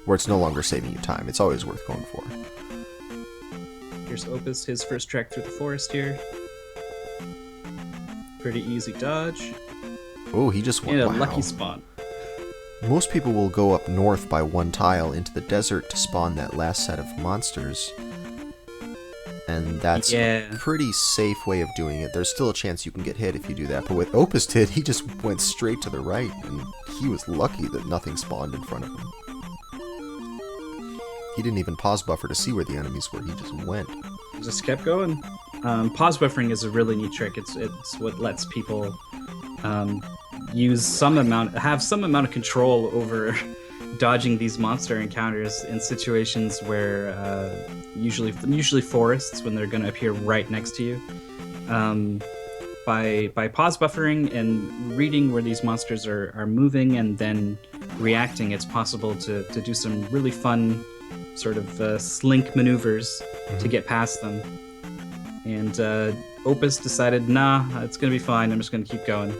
Where it's no longer saving you time. It's always worth going for. Here's Opus, his first trek through the forest here. Pretty easy dodge. Oh, he just went. And a lucky spawn. Most people will go up north by 1 tile into the desert to spawn that last set of monsters. And that's a pretty safe way of doing it. There's still a chance you can get hit if you do that. But with Opus did, he just went straight to the right, and he was lucky that nothing spawned in front of him. He didn't even pause buffer to see where the enemies were. He just went. He just kept going. Pause buffering is a really neat trick. It's what lets people have some amount of control over dodging these monster encounters in situations where usually forests, when they're going to appear right next to you. By pause buffering and reading where these monsters are moving and then reacting, it's possible to do some really fun sort of slink maneuvers to get past them. And Opus decided, it's going to be fine. I'm just going to keep going.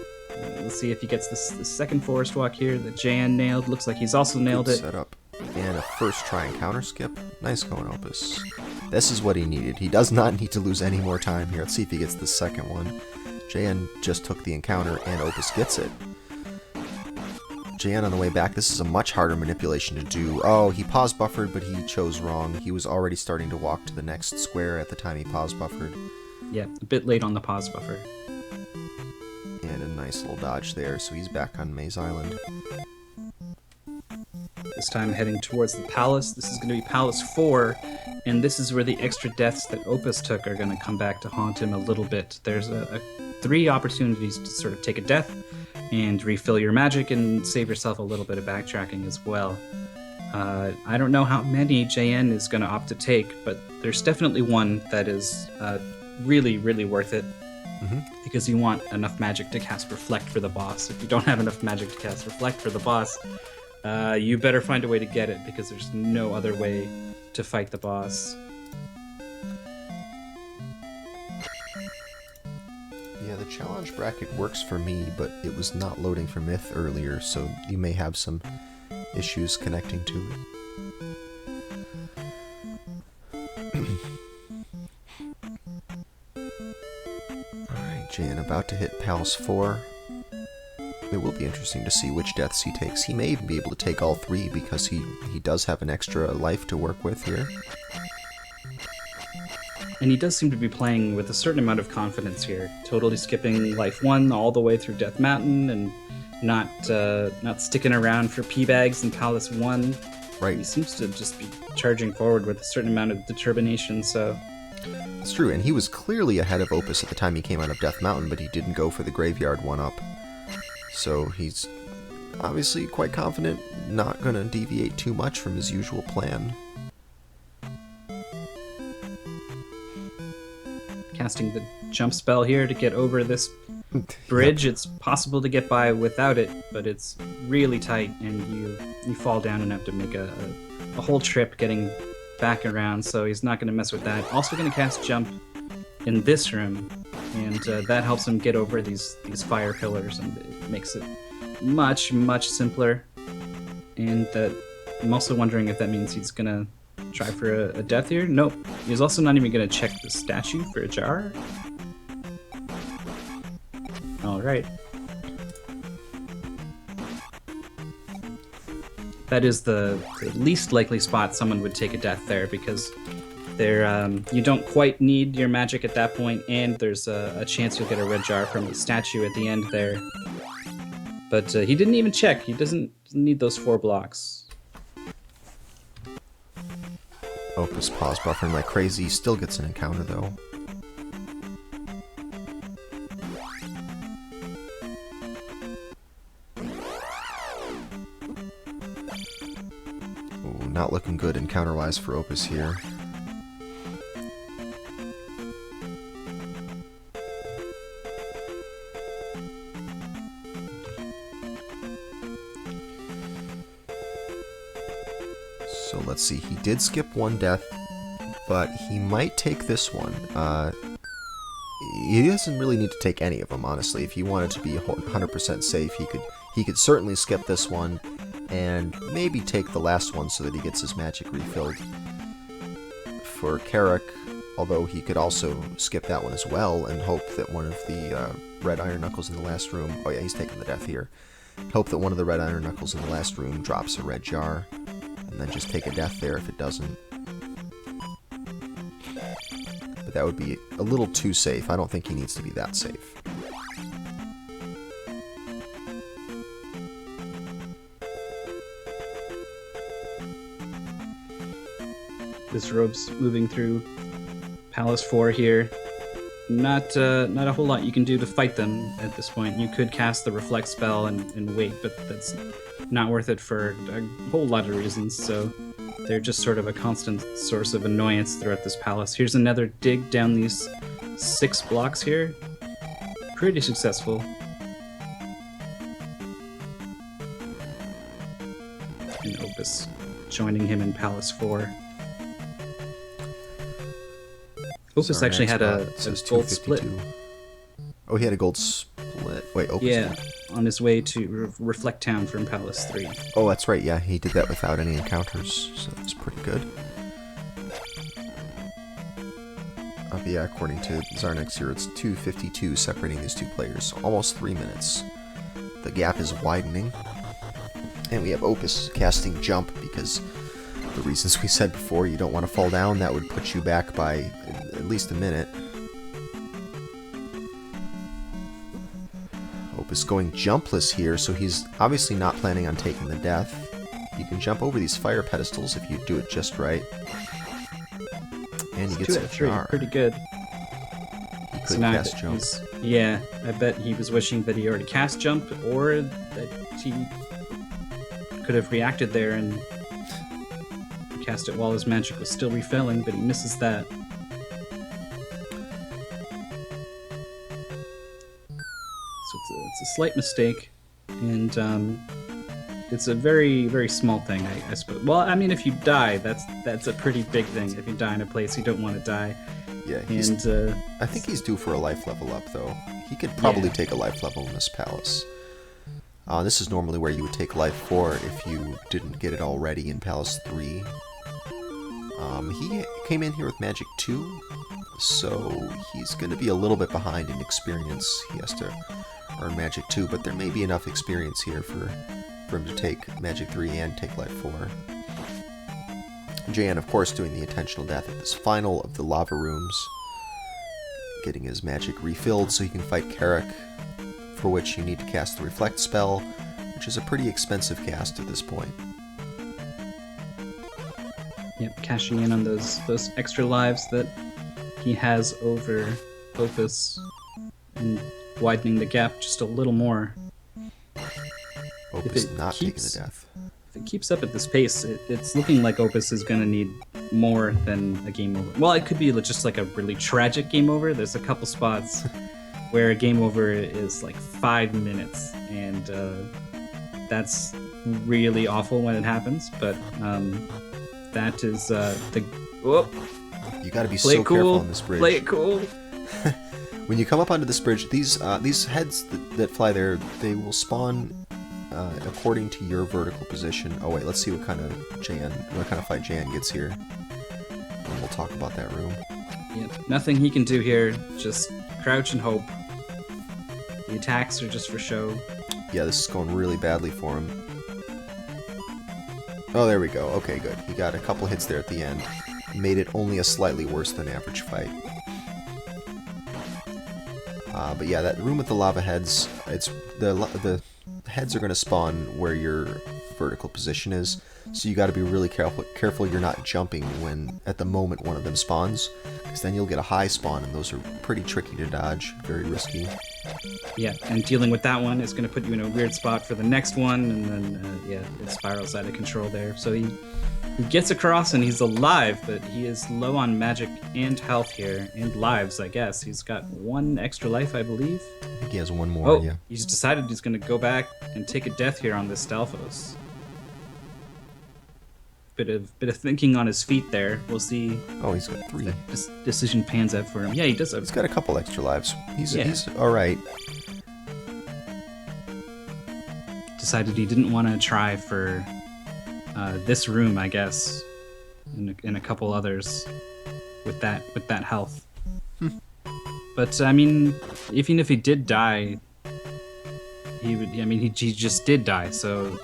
Let's see if he gets this second forest walk here that Jan nailed. Looks like he's also nailed it. Set up. And a first try encounter skip. Nice going, Opus. This is what he needed. He does not need to lose any more time here. Let's see if he gets the second one. Jan just took the encounter and Opus gets it. Jan on the way back. This is a much harder manipulation to do. Oh, he pause buffered, but he chose wrong. He was already starting to walk to the next square at the time he pause buffered. Yeah, a bit late on the pause buffer. And a nice little dodge there, so he's back on Maze Island. This time heading towards the palace. This is going to be Palace 4, and this is where the extra deaths that Opus took are going to come back to haunt him a little bit. There's 3 opportunities to sort of take a death and refill your magic and save yourself a little bit of backtracking as well. I don't know how many JN is going to opt to take, but there's definitely one that is really, really worth it. Mm-hmm. Because you want enough magic to cast Reflect for the boss. If you don't have enough magic to cast Reflect for the boss, you better find a way to get it, because there's no other way to fight the boss. Yeah, the challenge bracket works for me, but it was not loading for Myth earlier, so you may have some issues connecting to it. Alright, Jan about to hit Palace 4. It will be interesting to see which deaths he takes. He may even be able to take all 3 because he does have an extra life to work with here. And he does seem to be playing with a certain amount of confidence here, totally skipping life 1 all the way through Death Mountain and not sticking around for P-Bags in Palace 1. Right. He seems to just be charging forward with a certain amount of determination, so... It's true, and he was clearly ahead of Opus at the time he came out of Death Mountain, but he didn't go for the Graveyard 1-up. So he's obviously quite confident, not going to deviate too much from his usual plan. Casting the jump spell here to get over this bridge. Yep. It's possible to get by without it, but it's really tight, and you fall down and have to make a whole trip getting back around, so he's not going to mess with that. Also going to cast Jump in this room, and that helps him get over these fire pillars, and it makes it much, much simpler. And I'm also wondering if that means he's going to try for a death here. Nope. He's also not even going to check the statue for a jar. All right. That is the least likely spot someone would take a death there, because you don't quite need your magic at that point, and there's a chance you'll get a red jar from the statue at the end there. But he didn't even check. He doesn't need those 4 blocks. Opus pause buffering like crazy, still gets an encounter though. Ooh, not looking good encounter-wise for Opus here. So let's see, he did skip 1 death, but he might take this one. He doesn't really need to take any of them, honestly. If he wanted to be 100% safe, he could certainly skip this one, and maybe take the last one so that he gets his magic refilled. For Carrick, although he could also skip that one as well, and hope that one of the red iron knuckles in the last room... Oh yeah, he's taking the death here. Hope that one of the red iron knuckles in the last room drops a red jar. And then just take a death there if it doesn't. But that would be a little too safe. I don't think he needs to be that safe. This rope's moving through Palace 4 here. Not a whole lot you can do to fight them at this point. You could cast the Reflect spell and wait, but that's not worth it for a whole lot of reasons, so they're just sort of a constant source of annoyance throughout this palace. Here's another dig down these 6 blocks here. Pretty successful. And Opus joining him in Palace 4. Opus actually had a gold split. Oh, he had a gold split. Wait, Opus Yeah, did? on his way to Reflect Town from Palace 3. Oh, that's right. Yeah, he did that without any encounters, so that's pretty good. But yeah, according to Zarnex here, it's 2:52 separating these 2 players. Almost 3 minutes. The gap is widening. And we have Opus casting Jump because the reasons we said before, you don't want to fall down. That would put you back by at least a minute. Opus going jumpless here, so he's obviously not planning on taking the death. You can jump over these fire pedestals if you do it just right. And he gets 2 out a of 3, jar. pretty good. He So could now cast Jump. yeah, I bet he was wishing that he already cast Jump, or that he could have reacted there and cast it while his magic was still refilling, but he misses that. So it's a slight mistake, and it's a very, very small thing, I suppose. Well, I mean, if you die, that's a pretty big thing. If you die in a place you don't want to die. Yeah, And I think he's due for a life level up, though. He could probably take a life level in this palace. This is normally where you would take life 4 if you didn't get it already in Palace 3. He came in here with Magic 2, so he's going to be a little bit behind in experience. He has to earn Magic 2, but there may be enough experience here for him to take Magic 3 and take Life 4. JN, of course, doing the intentional death at this final of the lava rooms, getting his magic refilled so he can fight Carrick, for which you need to cast the Reflect spell, which is a pretty expensive cast at this point. Yep, cashing in on those extra lives that he has over Opus and widening the gap just a little more. Opus not taking the death. If it keeps up at this pace, it's looking like Opus is going to need more than a game over. Well, it could be just like a really tragic game over. There's a couple spots where a game over is like 5 minutes, and that's really awful when it happens, but That is the. Whoop. You got to be Play so it cool. careful on this bridge. Play it cool. When you come up onto this bridge, these heads that fly there, they will spawn according to your vertical position. Oh wait, let's see what kind of fight Jan gets here. And we'll talk about that room. Yep. Nothing he can do here. Just crouch and hope. The attacks are just for show. Yeah, this is going really badly for him. Oh, there we go. Okay, good. He got a couple hits there at the end. Made it only a slightly worse than average fight. But yeah, that room with the lava heads, it's the heads are going to spawn where your vertical position is, so you got to be really careful you're not jumping when at the moment one of them spawns, because then you'll get a high spawn, and those are pretty tricky to dodge, very risky. Yeah, and dealing with that one is going to put you in a weird spot for the next one, and then yeah, it spirals out of control there. So he gets across and he's alive, but he is low on magic and health here, and lives, I guess. He's got one extra life, I believe. I think he has one more, Oh, yeah. he's decided he's going to go back and take a death here on this Stalfos. Bit of thinking on his feet there. We'll see. Oh, he's got 3. This decision pans out for him. Yeah, he does. He's got a couple extra lives. He's all right. Decided he didn't want to try for this room, I guess, and a couple others with that health. But I mean, even if he did die, he would. I mean, he just did die, so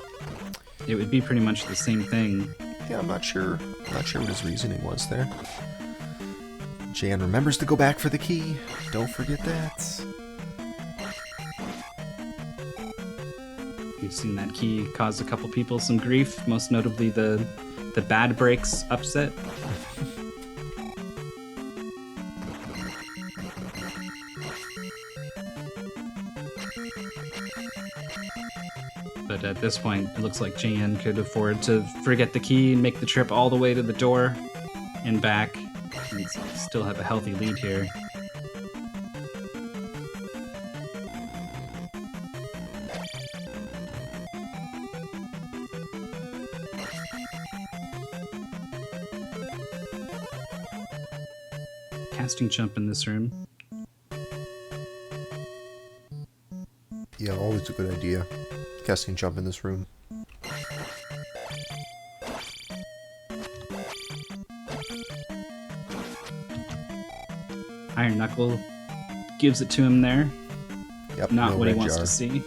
it would be pretty much the same thing. Yeah, I'm not sure what his reasoning was there. Jan remembers to go back for the key. Don't forget that. We've seen that key cause a couple people some grief, most notably the bad breaks upset. But at this point, it looks like Jan could afford to forget the key and make the trip all the way to the door and back, and still have a healthy lead here. Casting jump in this room. Yeah, always a good idea. Casting jump in this room. Iron Knuckle gives it to him there. Yep, Not no what he red wants jar. to see.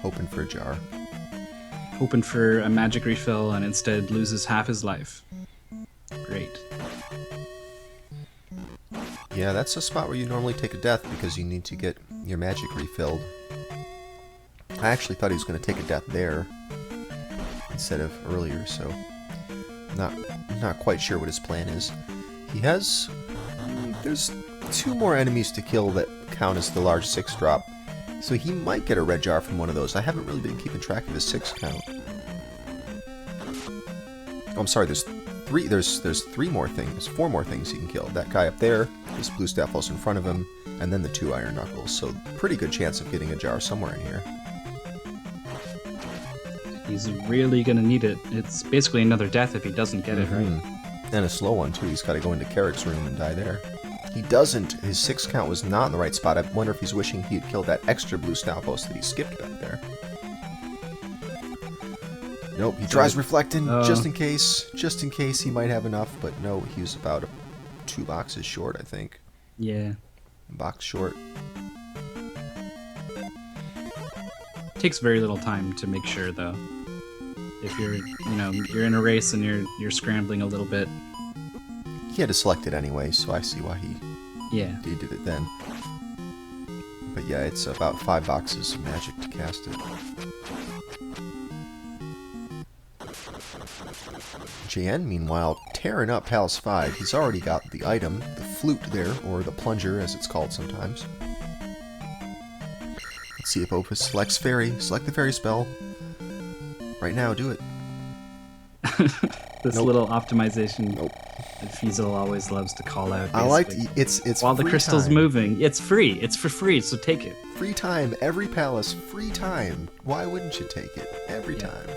Hoping for a jar. Hoping for a magic refill and instead loses half his life. Great. Yeah, that's a spot where you normally take a death because you need to get your magic refilled. I actually thought he was going to take a death there instead of earlier, so not quite sure what his plan is. He has... there's 2 more enemies to kill that count as the large 6 drop, so he might get a red jar from one of those. I haven't really been keeping track of his 6 count. Oh, I'm sorry, there's 3 more things, 4 more things he can kill. That guy up there, this blue Stalfos in front of him, and then the 2 Iron Knuckles, so pretty good chance of getting a jar somewhere in here. He's really gonna need it. It's basically another death if he doesn't get it right. And a slow one, too. He's got to go into Carrick's room and die there. He doesn't. His 6 count was not in the right spot. I wonder if he's wishing he had killed that extra blue Stalfos that he skipped back there. Nope, he tries reflecting just in case. Just in case he might have enough, but no, he was about 2 boxes short, I think. Yeah. Box short. Takes very little time to make sure, though. If you're in a race and you're scrambling a little bit. He had to select it anyway, so I see why he did it then. But yeah, it's about 5 boxes of magic to cast it. Jan, meanwhile, tearing up Palace 5. He's already got the item, the flute there, or the plunger as it's called sometimes. Let's see if Opus selects fairy. Select the fairy spell. Right now, do it. This Nope. little optimization Nope. that Fiesel always loves to call out. I like basically. it's While the free crystal's time. moving. It's free. It's for free, so take it. Free time, every palace, free time. Why wouldn't you take it? Every Yeah. time.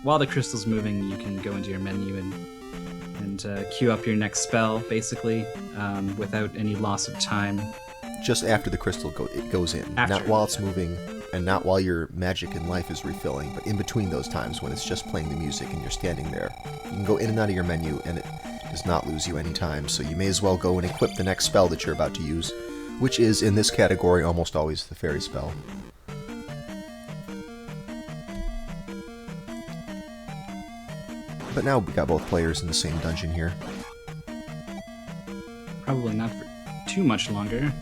While the crystal's moving, you can go into your menu and queue up your next spell, basically, without any loss of time. Just after the crystal it goes in. After, not while it's moving, and not while your magic and life is refilling, but in between those times when it's just playing the music and you're standing there. You can go in and out of your menu, and it does not lose you any time, so you may as well go and equip the next spell that you're about to use, which is, in this category, almost always the fairy spell. But now we got both players in the same dungeon here. Probably not for too much longer.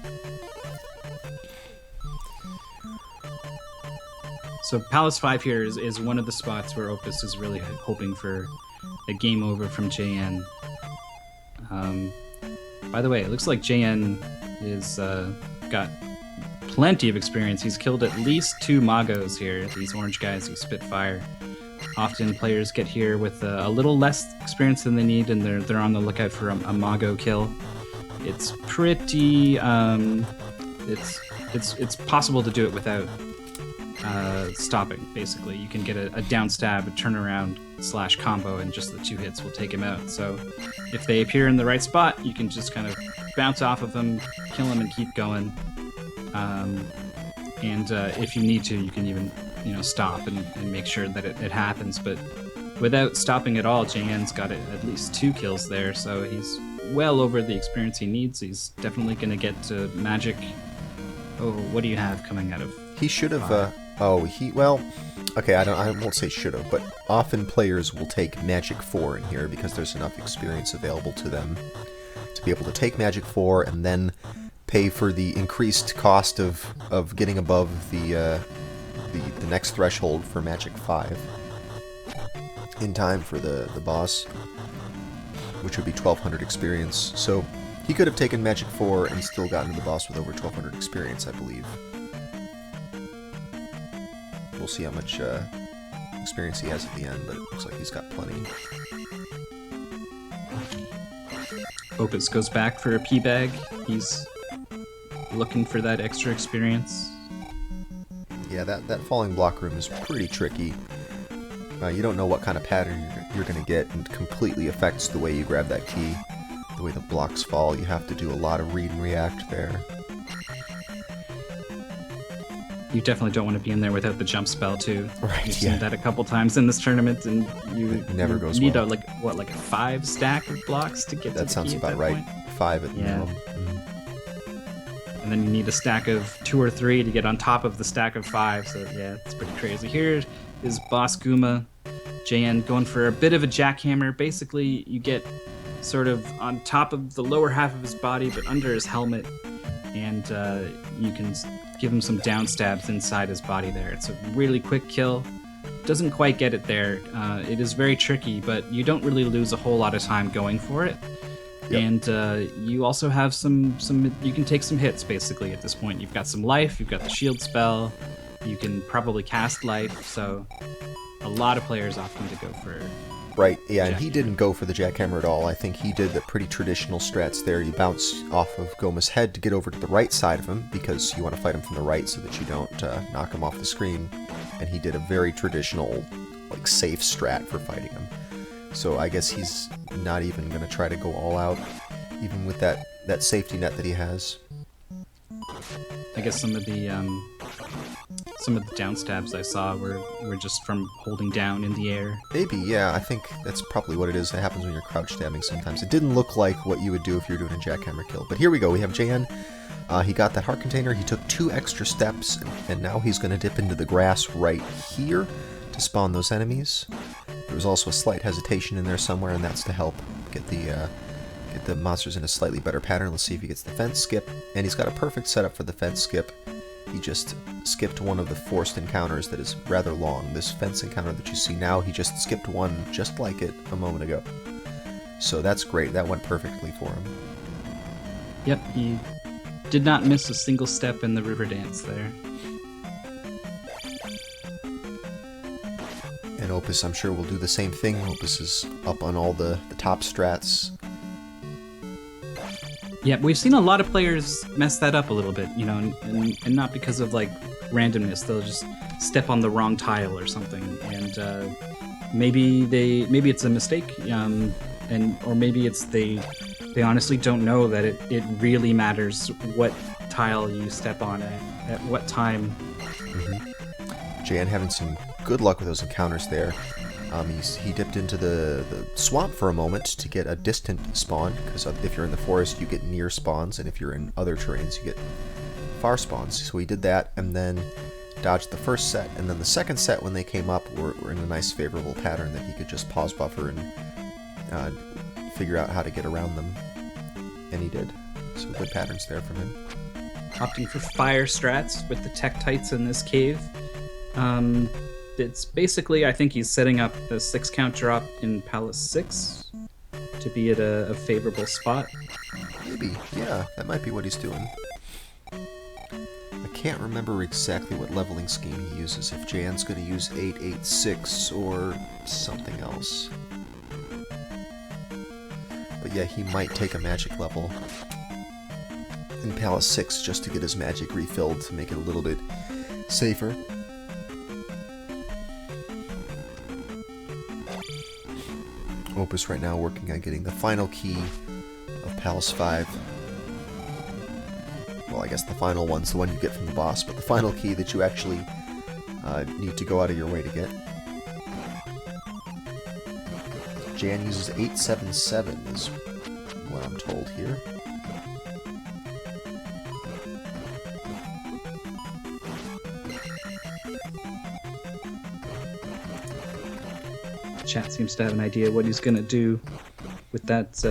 So Palace 5 here is one of the spots where Opus is really hoping for a game over from JN. By the way, it looks like JN is got plenty of experience. He's killed at least 2 Magos here, these orange guys who spit fire. Often players get here with a little less experience than they need, and they're on the lookout for a Mago kill. It's pretty it's possible to do it without stopping. Basically, you can get a down stab, a turnaround / combo, and just the 2 hits will take him out. So if they appear in the right spot, you can just kind of bounce off of them, kill them, and keep going. And if you need to, you can even stop and make sure that it happens. But without stopping at all, JN's got at least 2 kills there, so he's well over the experience he needs. He's definitely going to get to magic. Oh, what do you have coming out of? He should have. Okay, I won't say should have, but often players will take Magic 4 in here because there's enough experience available to them to be able to take Magic 4 and then pay for the increased cost of getting above the next threshold for Magic 5 in time for the boss, which would be 1200 experience. So he could have taken Magic 4 and still gotten to the boss with over 1200 experience, I believe. We'll see how much experience he has at the end, but it looks like he's got plenty. Opus goes back for a P-bag. He's looking for that extra experience. Yeah, that falling block room is pretty tricky. You don't know what kind of pattern you're going to get, and completely affects the way you grab that key. The way the blocks fall, you have to do a lot of read and react there. You definitely don't want to be in there without the jump spell too. Right, You've seen that a couple times in this tournament, and it never goes need well. like a 5 stack of blocks to get to the That sounds key about at that right. point. 5 at minimum. And then you need a stack of 2 or 3 to get on top of the stack of 5. So yeah, it's pretty crazy. Here is Boss Guma, JN going for a bit of a jackhammer. Basically, you get sort of on top of the lower half of his body, but under his helmet, and you can give him some down stabs inside his body there. It's a really quick kill. Doesn't quite get it there. It is very tricky, but you don't really lose a whole lot of time going for it. Yep. And you also have some you can take some hits basically at this point. You've got some life, you've got the shield spell, you can probably cast life, so a lot of players often to go for. Right, yeah, and he didn't go for the jackhammer at all. I think he did the pretty traditional strats there. You bounce off of Goma's head to get over to the right side of him, because you want to fight him from the right so that you don't knock him off the screen. And he did a very traditional, like, safe strat for fighting him. So I guess he's not even going to try to go all out, even with that safety net that he has. I guess some of the down stabs I saw were just from holding down in the air. Maybe, yeah, I think that's probably what it is. It happens when you're crouch stabbing sometimes. It didn't look like what you would do if you were doing a jackhammer kill. But here we go, we have JN. He got that heart container, he took 2 extra steps, and now he's going to dip into the grass right here to spawn those enemies. There was also a slight hesitation in there somewhere, and that's to help get the monsters in a slightly better pattern. Let's see if he gets the fence skip, and he's got a perfect setup for the fence skip. He just skipped one of the forced encounters that is rather long. This fence encounter that you see now, he just skipped one just like it a moment ago. So that's great. That went perfectly for him. Yep, he did not miss a single step in the river dance there. And Opus, I'm sure, will do the same thing. Opus is up on all the top strats. Yeah, we've seen a lot of players mess that up a little bit, and not because of like randomness. They'll just step on the wrong tile or something, and maybe it's a mistake, or maybe it's they honestly don't know that it really matters what tile you step on at what time. Jan having some good luck with those encounters there. He dipped into the swamp for a moment to get a distant spawn, because if you're in the forest, you get near spawns, and if you're in other terrains, you get far spawns. So he did that, and then dodged the first set, and then the second set, when they came up, were in a nice favorable pattern that he could just pause buffer and figure out how to get around them, and he did. Some good patterns there from him. Opting for fire strats with the Tektites in this cave. It's basically, I think he's setting up a 6-count drop in Palace 6 to be at a favorable spot. Maybe, yeah, that might be what he's doing. I can't remember exactly what leveling scheme he uses, if Jan's going to use 886 or something else. But yeah, he might take a magic level in Palace 6 just to get his magic refilled to make it a little bit safer. Opus right now working on getting the final key of Palace 5. Well, I guess the final one's the one you get from the boss, but the final key that you actually need to go out of your way to get. Jan uses 877 is what I'm told here. Chat seems to have an idea what he's gonna do with that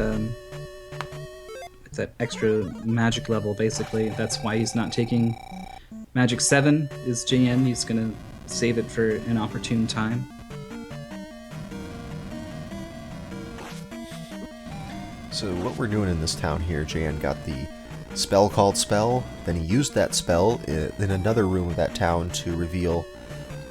extra magic level. Basically, that's why he's not taking Magic 7. Is JN? He's gonna save it for an opportune time. So what we're doing in this town here, Jan got the spell called Spell, then he used that spell in another room of that town to reveal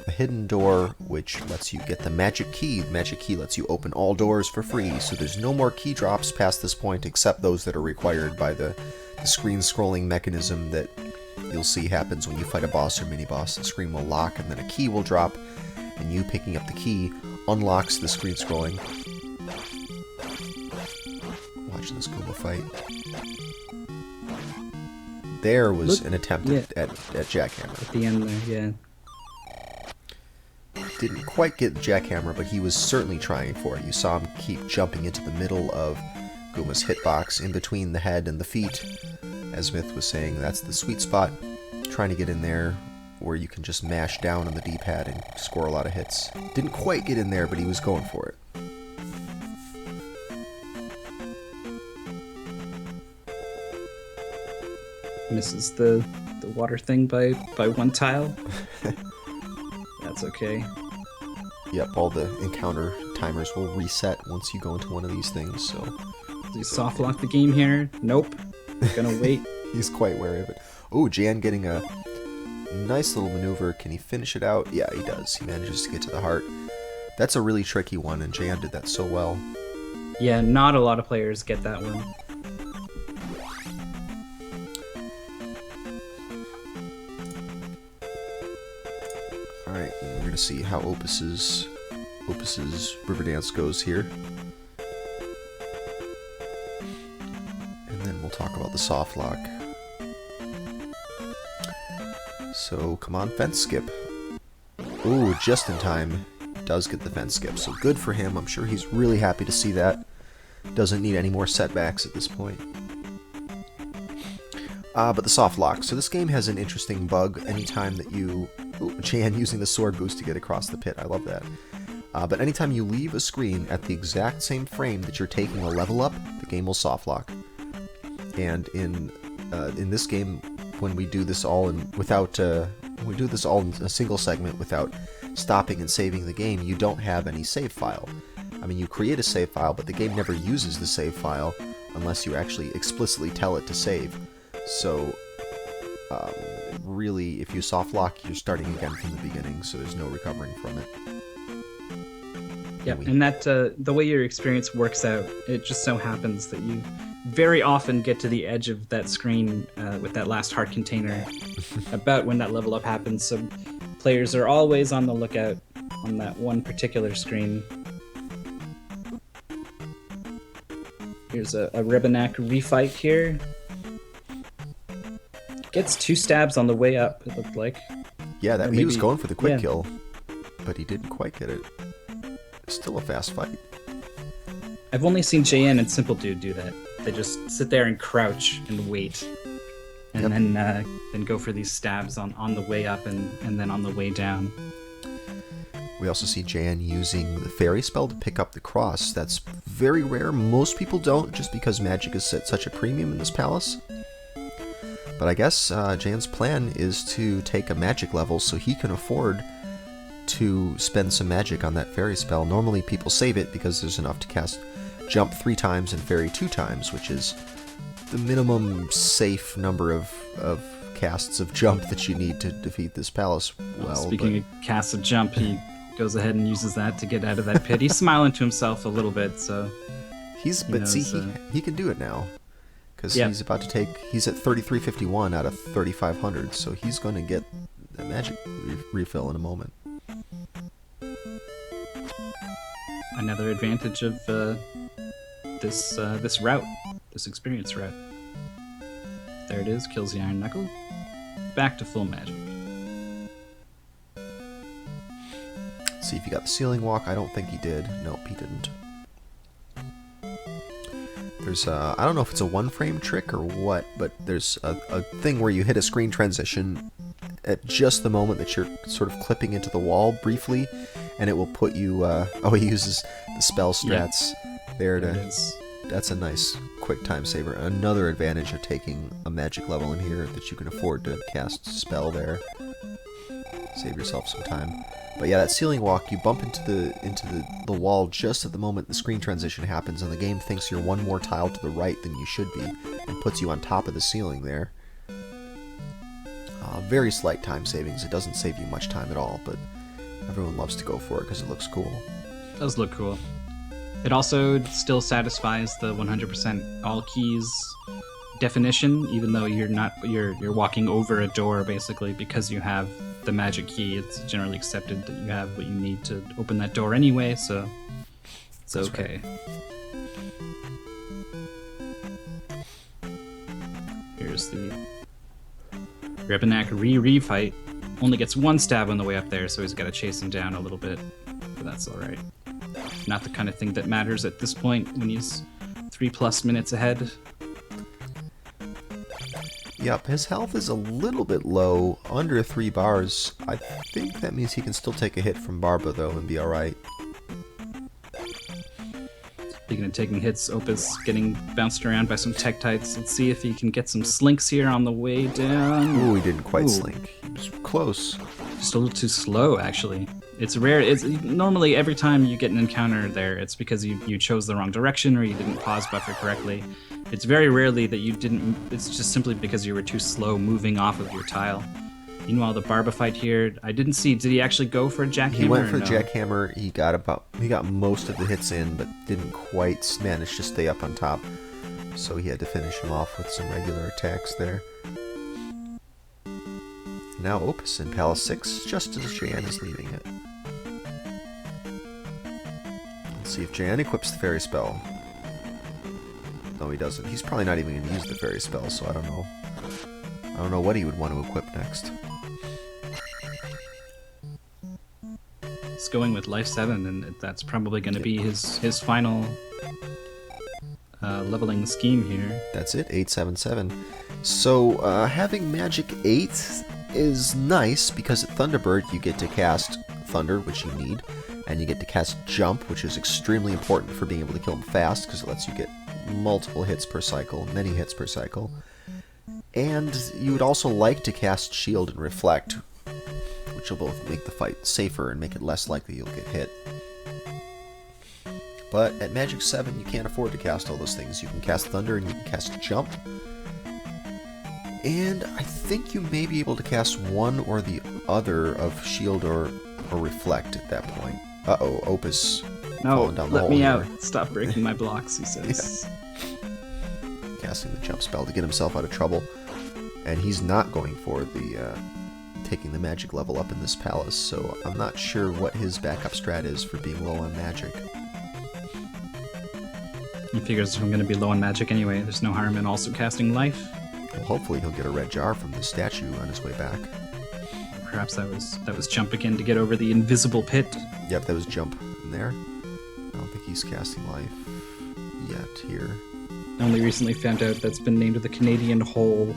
a hidden door which lets you get the magic key. The magic key lets you open all doors for free, so there's no more key drops past this point except those that are required by the screen scrolling mechanism that you'll see happens when you fight a boss or mini-boss. The screen will lock and then a key will drop, and you picking up the key unlocks the screen scrolling. Watch this Goomba fight. There was an attempt at Jackhammer. At the end there, yeah. Didn't quite get Jackhammer, but he was certainly trying for it. You saw him keep jumping into the middle of Gooma's hitbox, in between the head and the feet. As Myth was saying, that's the sweet spot. Trying to get in there where you can just mash down on the D-pad and score a lot of hits. Didn't quite get in there, but he was going for it. Misses the water thing by one tile. That's okay. Yep, all the encounter timers will reset once you go into one of these things, so... Does he soft lock the game here? Nope. Gonna wait. He's quite wary of it. Oh, Jan getting a nice little maneuver. Can he finish it out? Yeah, he does. He manages to get to the heart. That's a really tricky one, and Jan did that so well. Yeah, not a lot of players get that one. Alright, we're going to see how Opus's River Dance goes here. And then we'll talk about the soft lock. So, come on, fence skip. Ooh, just in time. Does get the fence skip, so good for him. I'm sure he's really happy to see that. Doesn't need any more setbacks at this point. But the soft lock. So this game has an interesting bug anytime that you... Ooh, Jan using the sword boost to get across the pit. I love that. But anytime you leave a screen at the exact same frame that you're taking a level up, the game will soft lock. And in this game, when we do this all in a single segment without stopping and saving the game, you don't have any save file. I mean, you create a save file, but the game never uses the save file unless you actually explicitly tell it to save. So, really, if you soft lock, you're starting again from the beginning, so there's no recovering from it. Yeah, and that the way your experience works out, it just so happens that you very often get to the edge of that screen with that last heart container about when that level up happens. So players are always on the lookout on that one particular screen. Here's a Ribonac refight here. Gets 2 stabs on the way up, it looked like. Yeah, he was going for the quick yeah. kill, but he didn't quite get it. Still a fast fight. I've only seen JN and Simple Dude do that. They just sit there and crouch and wait, and then go for these stabs on the way up and then on the way down. We also see Jan using the fairy spell to pick up the cross. That's very rare. Most people don't, just because magic is at such a premium in this palace. But I guess Jan's plan is to take a magic level so he can afford to spend some magic on that fairy spell. Normally people save it because there's enough to cast jump 3 times and fairy 2 times, which is the minimum safe number of casts of jump that you need to defeat this palace well. Speaking of casts of jump, he goes ahead and uses that to get out of that pit. He's smiling to himself a little bit, so he can do it now. Because he's about to he's at 3351 out of 3500, so he's going to get a magic refill in a moment. Another advantage of this route, this experience route. There it is, kills the Iron Knuckle. Back to full magic. See if he got the ceiling walk. I don't think he did. Nope, he didn't. There's I don't know if it's a 1-frame trick or what, but there's a thing where you hit a screen transition at just the moment that you're sort of clipping into the wall briefly, and it will put you, he uses the spell strats there to, that's a nice quick time saver. Another advantage of taking a magic level in here that you can afford to cast spell there. Save yourself some time. But yeah, that ceiling walk, you bump into the wall just at the moment the screen transition happens, and the game thinks you're one more tile to the right than you should be, and puts you on top of the ceiling there. Very slight time savings. It doesn't save you much time at all, but everyone loves to go for it because it looks cool. It does look cool. It also still satisfies the 100% all keys definition, even though you're walking over a door basically because you have the magic key. It's generally accepted that you have what you need to open that door anyway, so it's okay. Right. Here's the Ribonac re-fight. Only gets 1 stab on the way up there, so he's got to chase him down a little bit, but that's alright. Not the kind of thing that matters at this point when he's 3+ minutes ahead. Yep, his health is a little bit low, under 3 bars. I think that means he can still take a hit from Barba, though, and be alright. Speaking of taking hits, Opus getting bounced around by some Tektites. Let's see if he can get some slinks here on the way down. Ooh, he didn't quite slink. He was close. Just a little too slow, actually. It's rare. It's normally every time you get an encounter there, it's because you chose the wrong direction or you didn't pause buffer correctly. It's very rarely that you didn't. It's just simply because you were too slow moving off of your tile. Meanwhile, the Barba fight here, I didn't see. Did he actually go for a jackhammer? He went for a jackhammer. He got most of the hits in, but didn't quite manage to stay up on top. So he had to finish him off with some regular attacks there. Now Opus in Palace 6, just as Jan is leaving it. Let's see if Jan equips the fairy spell. No, he doesn't. He's probably not even going to use the fairy spell, so I don't know. I don't know what he would want to equip next. He's going with Life 7, and that's probably going to be his final leveling scheme here. That's it, 877. So, having Magic 8 is nice, because at Thunderbird you get to cast Thunder, which you need, and you get to cast Jump, which is extremely important for being able to kill him fast, because it lets you get multiple hits per cycle, many hits per cycle. And you would also like to cast Shield and Reflect, which will both make the fight safer and make it less likely you'll get hit. But at Magic 7, you can't afford to cast all those things. You can cast Thunder and you can cast Jump. And I think you may be able to cast one or the other of Shield or Reflect at that point. Uh-oh, Opus falling down the hole. Let me here. out. Stop breaking my blocks, he says. casting the jump spell to get himself out of trouble. And he's not going for the taking the magic level up in this palace, so I'm not sure what his backup strat is for being low on magic. He figures I'm going to be low on magic anyway. There's no harm in also casting life. Well, hopefully he'll get a red jar from the statue on his way back. Perhaps that was jump again to get over the invisible pit. Yep, that was jump in there. I don't think he's casting life yet here. I only recently found out that's been named the Canadian Hole.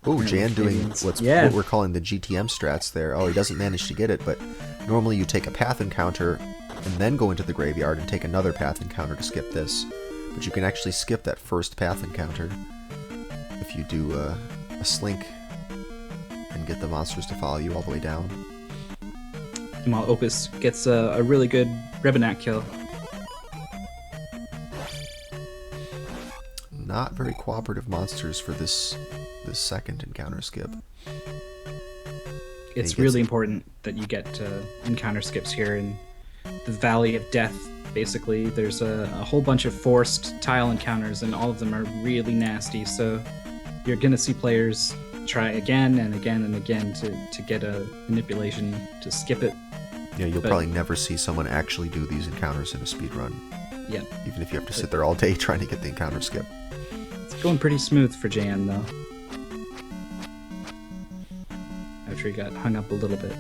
Oh, Jan doing what we're calling the GTM strats there. Oh, he doesn't manage to get it, but normally you take a path encounter and then go into the graveyard and take another path encounter to skip this. But you can actually skip that first path encounter if you do a slink and get the monsters to follow you all the way down. While Opus gets a really good Rebenak kill. Not very cooperative monsters for this second encounter skip. It's really important that you get encounter skips here in the Valley of Death. Basically, there's a whole bunch of forced tile encounters, and all of them are really nasty. So you're gonna see players try again and again and again to get a manipulation to skip it. Yeah, you'll probably never see someone actually do these encounters in a speedrun. Yeah. Even if you have to sit there all day trying to get the encounter skip. It's going pretty smooth for Jan, though. After he got hung up a little bit.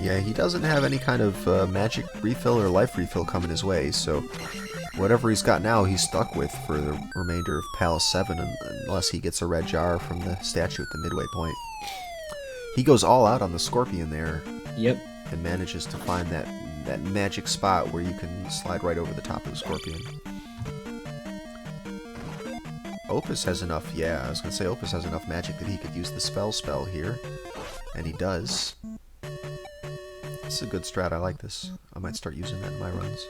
Yeah, he doesn't have any kind of magic refill or life refill coming his way, so whatever he's got now, he's stuck with for the remainder of Palace 7, unless he gets a red jar from the statue at the midway point. He goes all out on the Scorpion there. Yep. And manages to find that magic spot where you can slide right over the top of the Scorpion. Opus has enough, yeah, I was going to say Opus has enough magic that he could use the spell here. And he does. This is a good strat, I like this. I might start using that in my runs.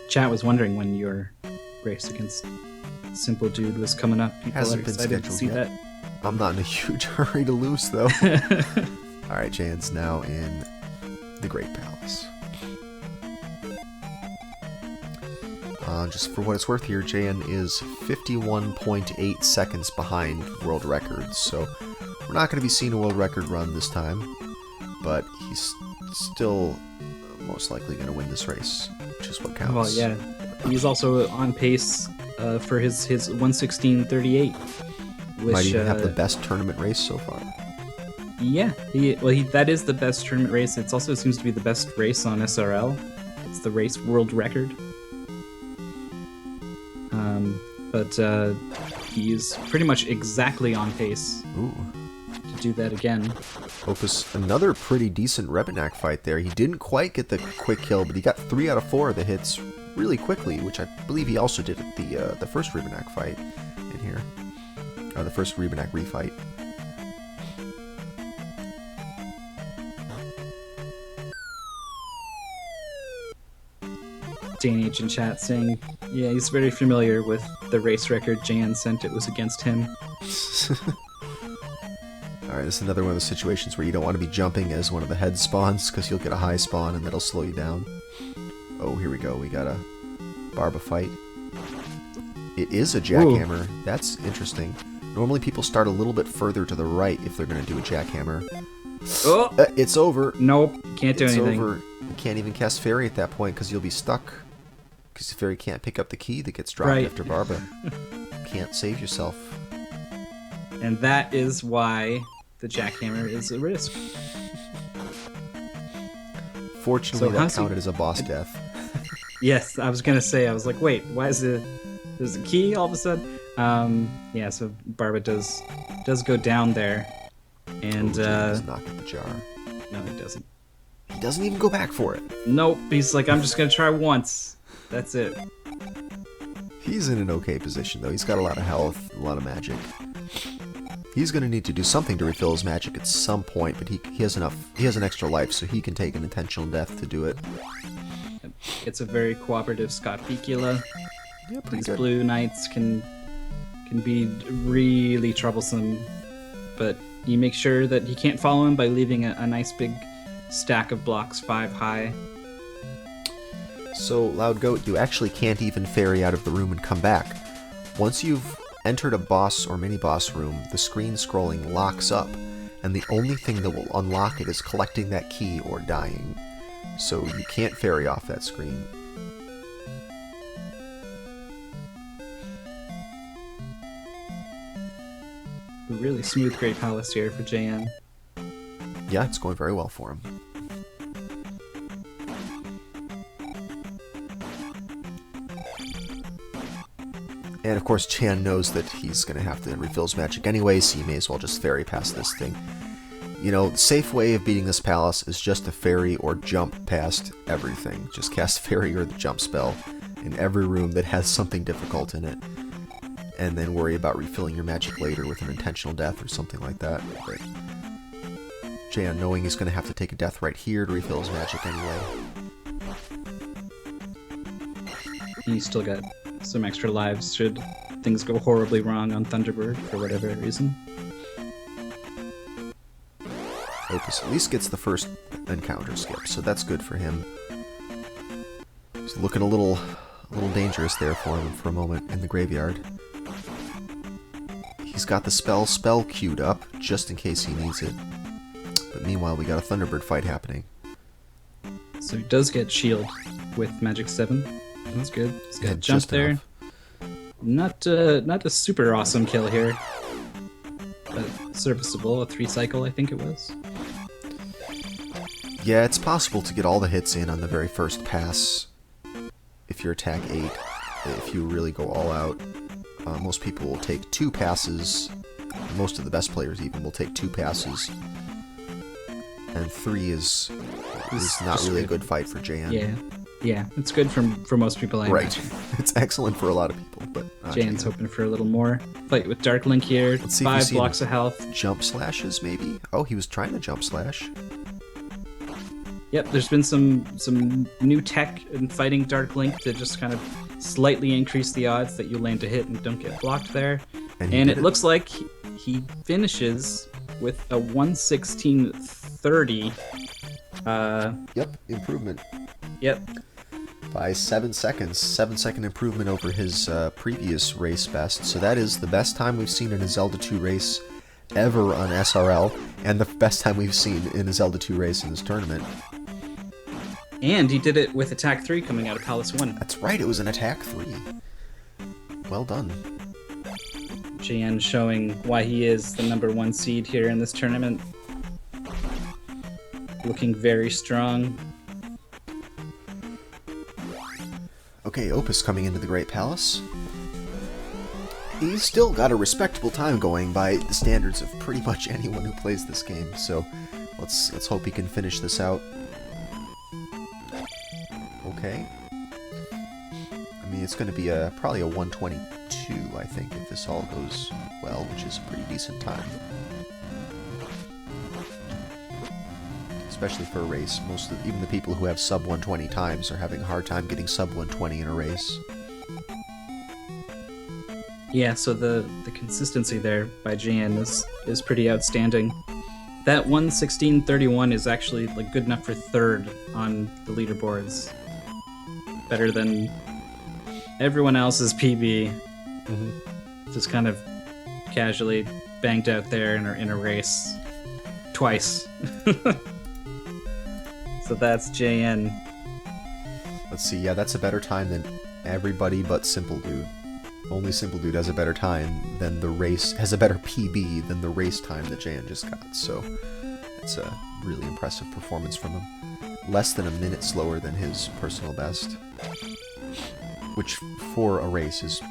Chat was wondering when your race against Simple Dude was coming up. People Hasn't are been excited to scheduled see yet. that. I'm not in a huge hurry to lose, though. Alright, Jan's now in the Great Palace. Just for what it's worth here, Jan is 51.8 seconds behind world records, so we're not going to be seeing a world record run this time, but he's still most likely going to win this race, which is what counts. Well, yeah. He's also on pace for his 1:16:38. Might even have the best tournament race so far. Yeah, that is the best tournament race. It also seems to be the best race on SRL. It's the race world record. But he's pretty much exactly on pace to do that again. Opus, another pretty decent Rebenak fight there. He didn't quite get the quick kill, but he got 3 out of 4 of the hits really quickly, which I believe he also did at the first Rebenak fight in here. Or the first Rebenak refight. Dane in chat saying, yeah, he's very familiar with the race record Jan sent. It was against him. Alright, this is another one of those situations where you don't want to be jumping as one of the head spawns, because you'll get a high spawn and that'll slow you down. Oh, here we go. We got a Barba fight. It is a jackhammer. Ooh. That's interesting. Normally people start a little bit further to the right if they're going to do a jackhammer. Oh! It's over. Nope, can't do anything. It's over. You can't even cast Fairy at that point because you'll be stuck. Because the Fairy can't pick up the key that gets dropped after Barba. Can't save yourself. And that is why the jackhammer is a risk. Fortunately, that counted as a boss death. Yes, I was gonna say. I was like, wait, why is there's a key all of a sudden? Yeah. So Barba does go down there, and does not get the jar. No, he doesn't. He doesn't even go back for it. Nope. He's like, I'm just gonna try once. That's it. He's in an okay position though. He's got a lot of health, a lot of magic. He's going to need to do something to refill his magic at some point, but he has enough. He has an extra life, so he can take an intentional death to do it. It's a very cooperative Scott Picula. Yeah, pretty These good. blue knights can be really troublesome, but you make sure that he can't follow him by leaving a nice big stack of blocks 5 high. So, Loud Goat, you actually can't even ferry out of the room and come back. Once you've entered a boss or mini-boss room, the screen scrolling locks up, and the only thing that will unlock it is collecting that key or dying. So you can't ferry off that screen. A really smooth Great Palace here for JN. Yeah, it's going very well for him. And of course, Chan knows that he's going to have to refill his magic anyway, so you may as well just ferry past this thing. You know, the safe way of beating this palace is just to ferry or jump past everything. Just cast ferry or the jump spell in every room that has something difficult in it. And then worry about refilling your magic later with an intentional death or something like that. But Chan, knowing he's going to have to take a death right here to refill his magic anyway. He's still got some extra lives should things go horribly wrong on Thunderbird for whatever reason. Opus at least gets the first encounter skip, so that's good for him. He's looking a little dangerous there for him for a moment in the graveyard. He's got the spell queued up just in case he needs it. But meanwhile, we got a Thunderbird fight happening. So he does get shield with Magic 7. That's good. He's got Yeah, a jump just there. enough. Not a super awesome kill here. But serviceable, a 3-cycle I think it was. Yeah, it's possible to get all the hits in on the very first pass if you're attack 8, if you really go all out. Most people will take 2 passes. Most of the best players even will take 2 passes. And 3 is not really a good fight for JN. Yeah, it's good for most people, I imagine. It's excellent for a lot of people, but JN's hoping for a little more. Fight with Dark Link here. Let's see if we 5 see blocks of health. Jump slashes, maybe? Oh, he was trying to jump slash. Yep, there's been some new tech in fighting Dark Link to just kind of slightly increase the odds that you land a hit and don't get blocked there. And it looks like he finishes with a 1:16:30. Yep, improvement. Yep. By 7 seconds. 7-second improvement over his previous race best. So that is the best time we've seen in a Zelda 2 race ever on SRL, and the best time we've seen in a Zelda 2 race in this tournament. And he did it with attack 3 coming out of Palace 1. That's right, it was an attack 3. Well done. JN showing why he is the #1 seed here in this tournament. Looking very strong. Okay, Opus coming into the Great Palace. He's still got a respectable time going by the standards of pretty much anyone who plays this game, so let's hope he can finish this out. Okay. I mean, it's going to be probably a 1:22, I think, if this all goes well, which is a pretty decent time. Especially for a race. Even the people who have sub 120 times are having a hard time getting sub 120 in a race. Yeah, so the consistency there by JN is pretty outstanding. That 1:16:31 is actually like good enough for 3rd on the leaderboards. Better than everyone else's PB. Just kind of casually banked out there in a race twice. So that's JN. Let's see, yeah, that's a better time than everybody but Simple Dude. Only Simple Dude has a better time than the race, has a better PB than the race time that JN just got, so it's a really impressive performance from him. Less than a minute slower than his personal best, which for a race is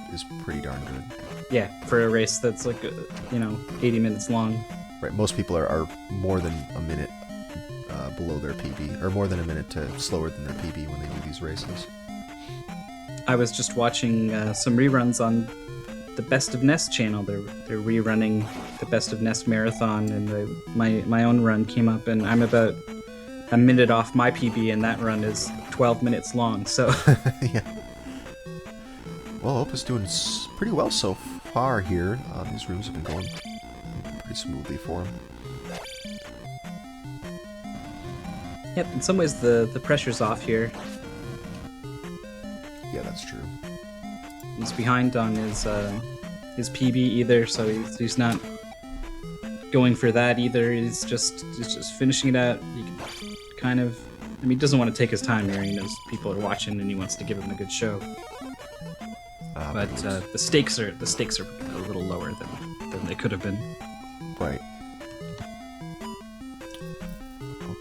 pretty darn good. Yeah, for a race that's like, 80 minutes long. Right, most people are more than a minute below their PB, or more than a minute slower than their PB when they do these races. I was just watching some reruns on the Best of Nest channel. They're rerunning the Best of Nest marathon, and my own run came up, and I'm about a minute off my PB, and that run is 12 minutes long. So yeah. Well, Opus doing pretty well so far here. These rooms have been going pretty smoothly for him. Yep, in some ways the pressure's off here. blocks behind on his PB either, so he's not going for that either. He's just finishing it out. He can kind of, I mean, he doesn't want to take his time here. He knows people are watching, and he wants to give them a good show. But the stakes are a little lower than they could have been. Right.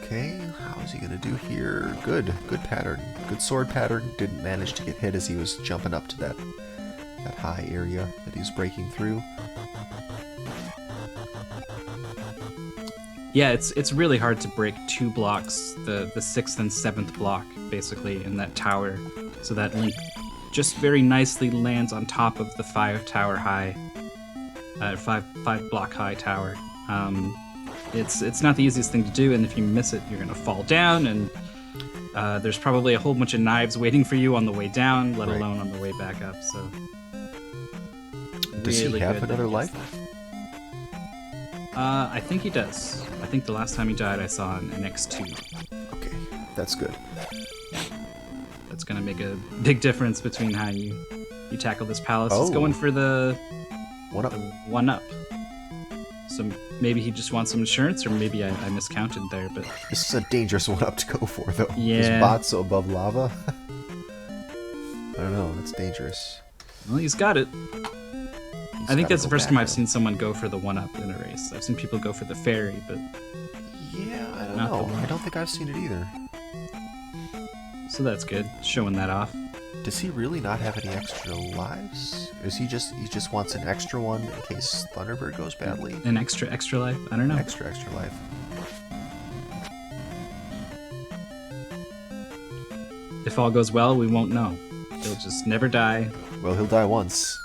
Okay, how is he gonna do here? Good pattern. Good sword pattern. Didn't manage to get hit as he was jumping up to that high area that he's breaking through. Yeah, it's really hard to break 2 blocks, the 6th and 7th block, basically, in that tower, so that Link just very nicely lands on top of the 5 block high tower. It's not the easiest thing to do, and if you miss it, you're gonna fall down, and there's probably a whole bunch of knives waiting for you on the way down, let alone on the way back up. So, does he have another life? I think he does. I think the last time he died, I saw an X2. Okay, that's good. That's gonna make a big difference between how you tackle this palace. Oh. He's going for the 1-up. 1-up. So maybe he just wants some insurance, or maybe I miscounted there. But This is a dangerous 1-up to go for, though. Yeah. His bot's so above lava. I don't know, that's dangerous. well, he's got it. I think that's the first time I've seen. seen someone go for the 1-up in a race. I've seen people go for the fairy, but Yeah, I don't Not the know. one. I don't think I've seen it either. so that's good. Showing that off. Does he really not have any extra lives? Is he just wants an extra one in case Thunderbird goes badly? An extra life? I don't know. Extra life. If all goes well, we won't know. He'll just never die. Well, he'll die once.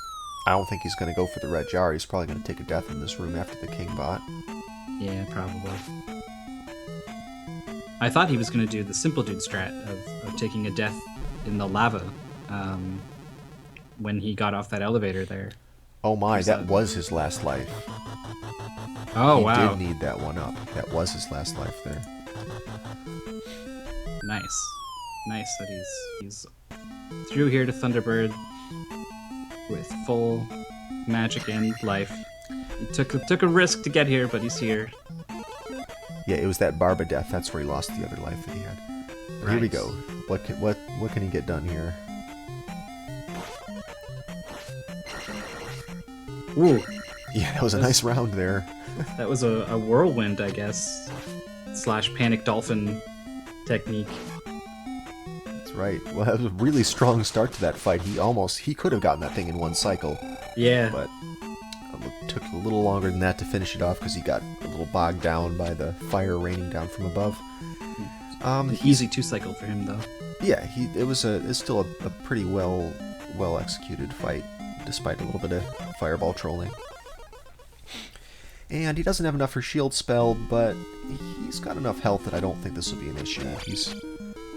I don't think he's going to go for the red jar. He's probably going to take a death in this room after the king bot. Yeah, probably. I thought he was going to do the simple dude strat of taking a death in the lava when he got off that elevator there. Oh my, Who's that that? was his last life. Oh, He wow. did need that 1-up. That was his last life there. Nice. Nice that he's through here to Thunderbird with full magic and life. He took a risk to get here, but he's here. Yeah, it was that Barba death. That's where he lost the other life that he had. But Here we Right. go. What can he get done here? Ooh, Yeah, that was a nice round there. that was a whirlwind, I guess, / panic dolphin technique. That's right. Well, that was a really strong start to that fight. He could have gotten that thing in one cycle, Yeah. but it took a little longer than that to finish it off because he got a little bogged down by the fire raining down from above. An easy 2-cycle for him, though. Yeah, it's still a pretty well executed fight, despite a little bit of fireball trolling. And he doesn't have enough for shield spell, but he's got enough health that I don't think this will be an issue. He's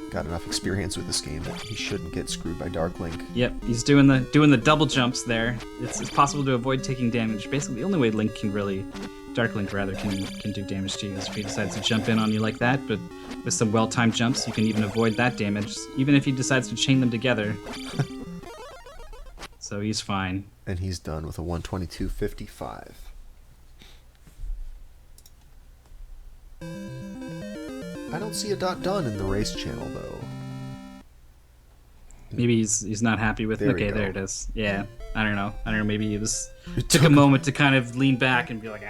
got enough experience with this game that he shouldn't get screwed by Dark Link. Yep, he's doing the double jumps there. It's possible to avoid taking damage. Basically, the only way Dark Link can do damage to you is if he decides to jump in on you like that. But with some well-timed jumps, you can even avoid that damage, even if he decides to chain them together. So he's fine. And he's done with a 122.55. I don't see a done in the race channel though. Maybe he's not happy with. There we Okay, go. there it is. Yeah, I don't know. Maybe he took a moment to kind of lean back and be like,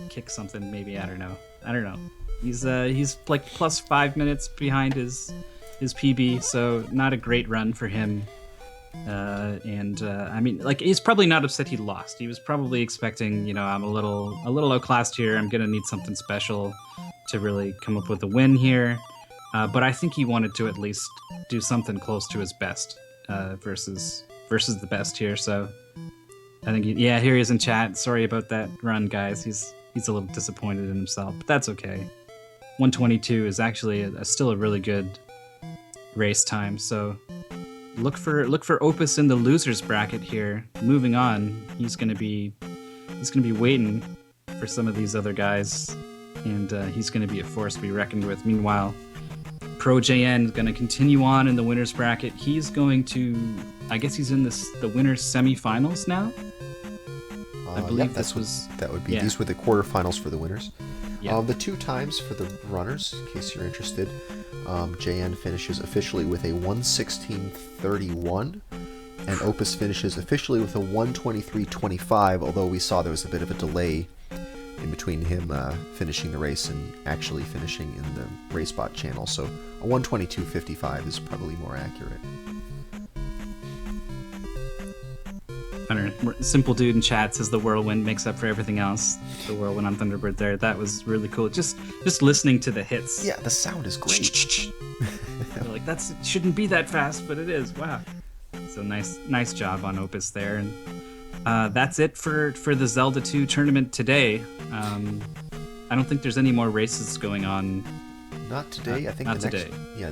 kick something. Maybe I don't know. He's like plus 5 minutes behind his PB, so not a great run for him. I mean, like, he's probably not upset he lost. He was probably expecting, I'm a little outclassed here. I'm gonna need something special to really come up with a win here. But I think he wanted to at least do something close to his best versus the best here. So I think, here he is in chat. Sorry about that run, guys. He's a little disappointed in himself, but that's okay. 122 is actually still a really good race time. So look for Opus in the losers bracket here. Moving on, he's gonna be waiting for some of these other guys, and he's gonna be a force to be reckoned with. Meanwhile, Pro JN is going to continue on in the winners bracket. He's going to I guess he's in the winners semifinals now. I believe Yep, this was that would be. yeah. These were the quarterfinals for the winners. Yeah. The 2 times for the runners, in case you're interested, JN finishes officially with a 116.31, and Opus finishes officially with a 123.25, although we saw there was a bit of a delay in between him finishing the race and actually finishing in the RaceBot channel, so a 122.55 is probably more accurate. I don't know. Simple Dude in chat says the whirlwind makes up for everything else. The whirlwind on Thunderbird there. That was really cool. Just listening to the hits. Yeah, the sound is great. You're like, it shouldn't be that fast, but it is. Wow. So nice job on Opus there. And that's it for the Zelda 2 tournament today. I don't think there's any more races going on. Not today. I think not the next, today. yeah,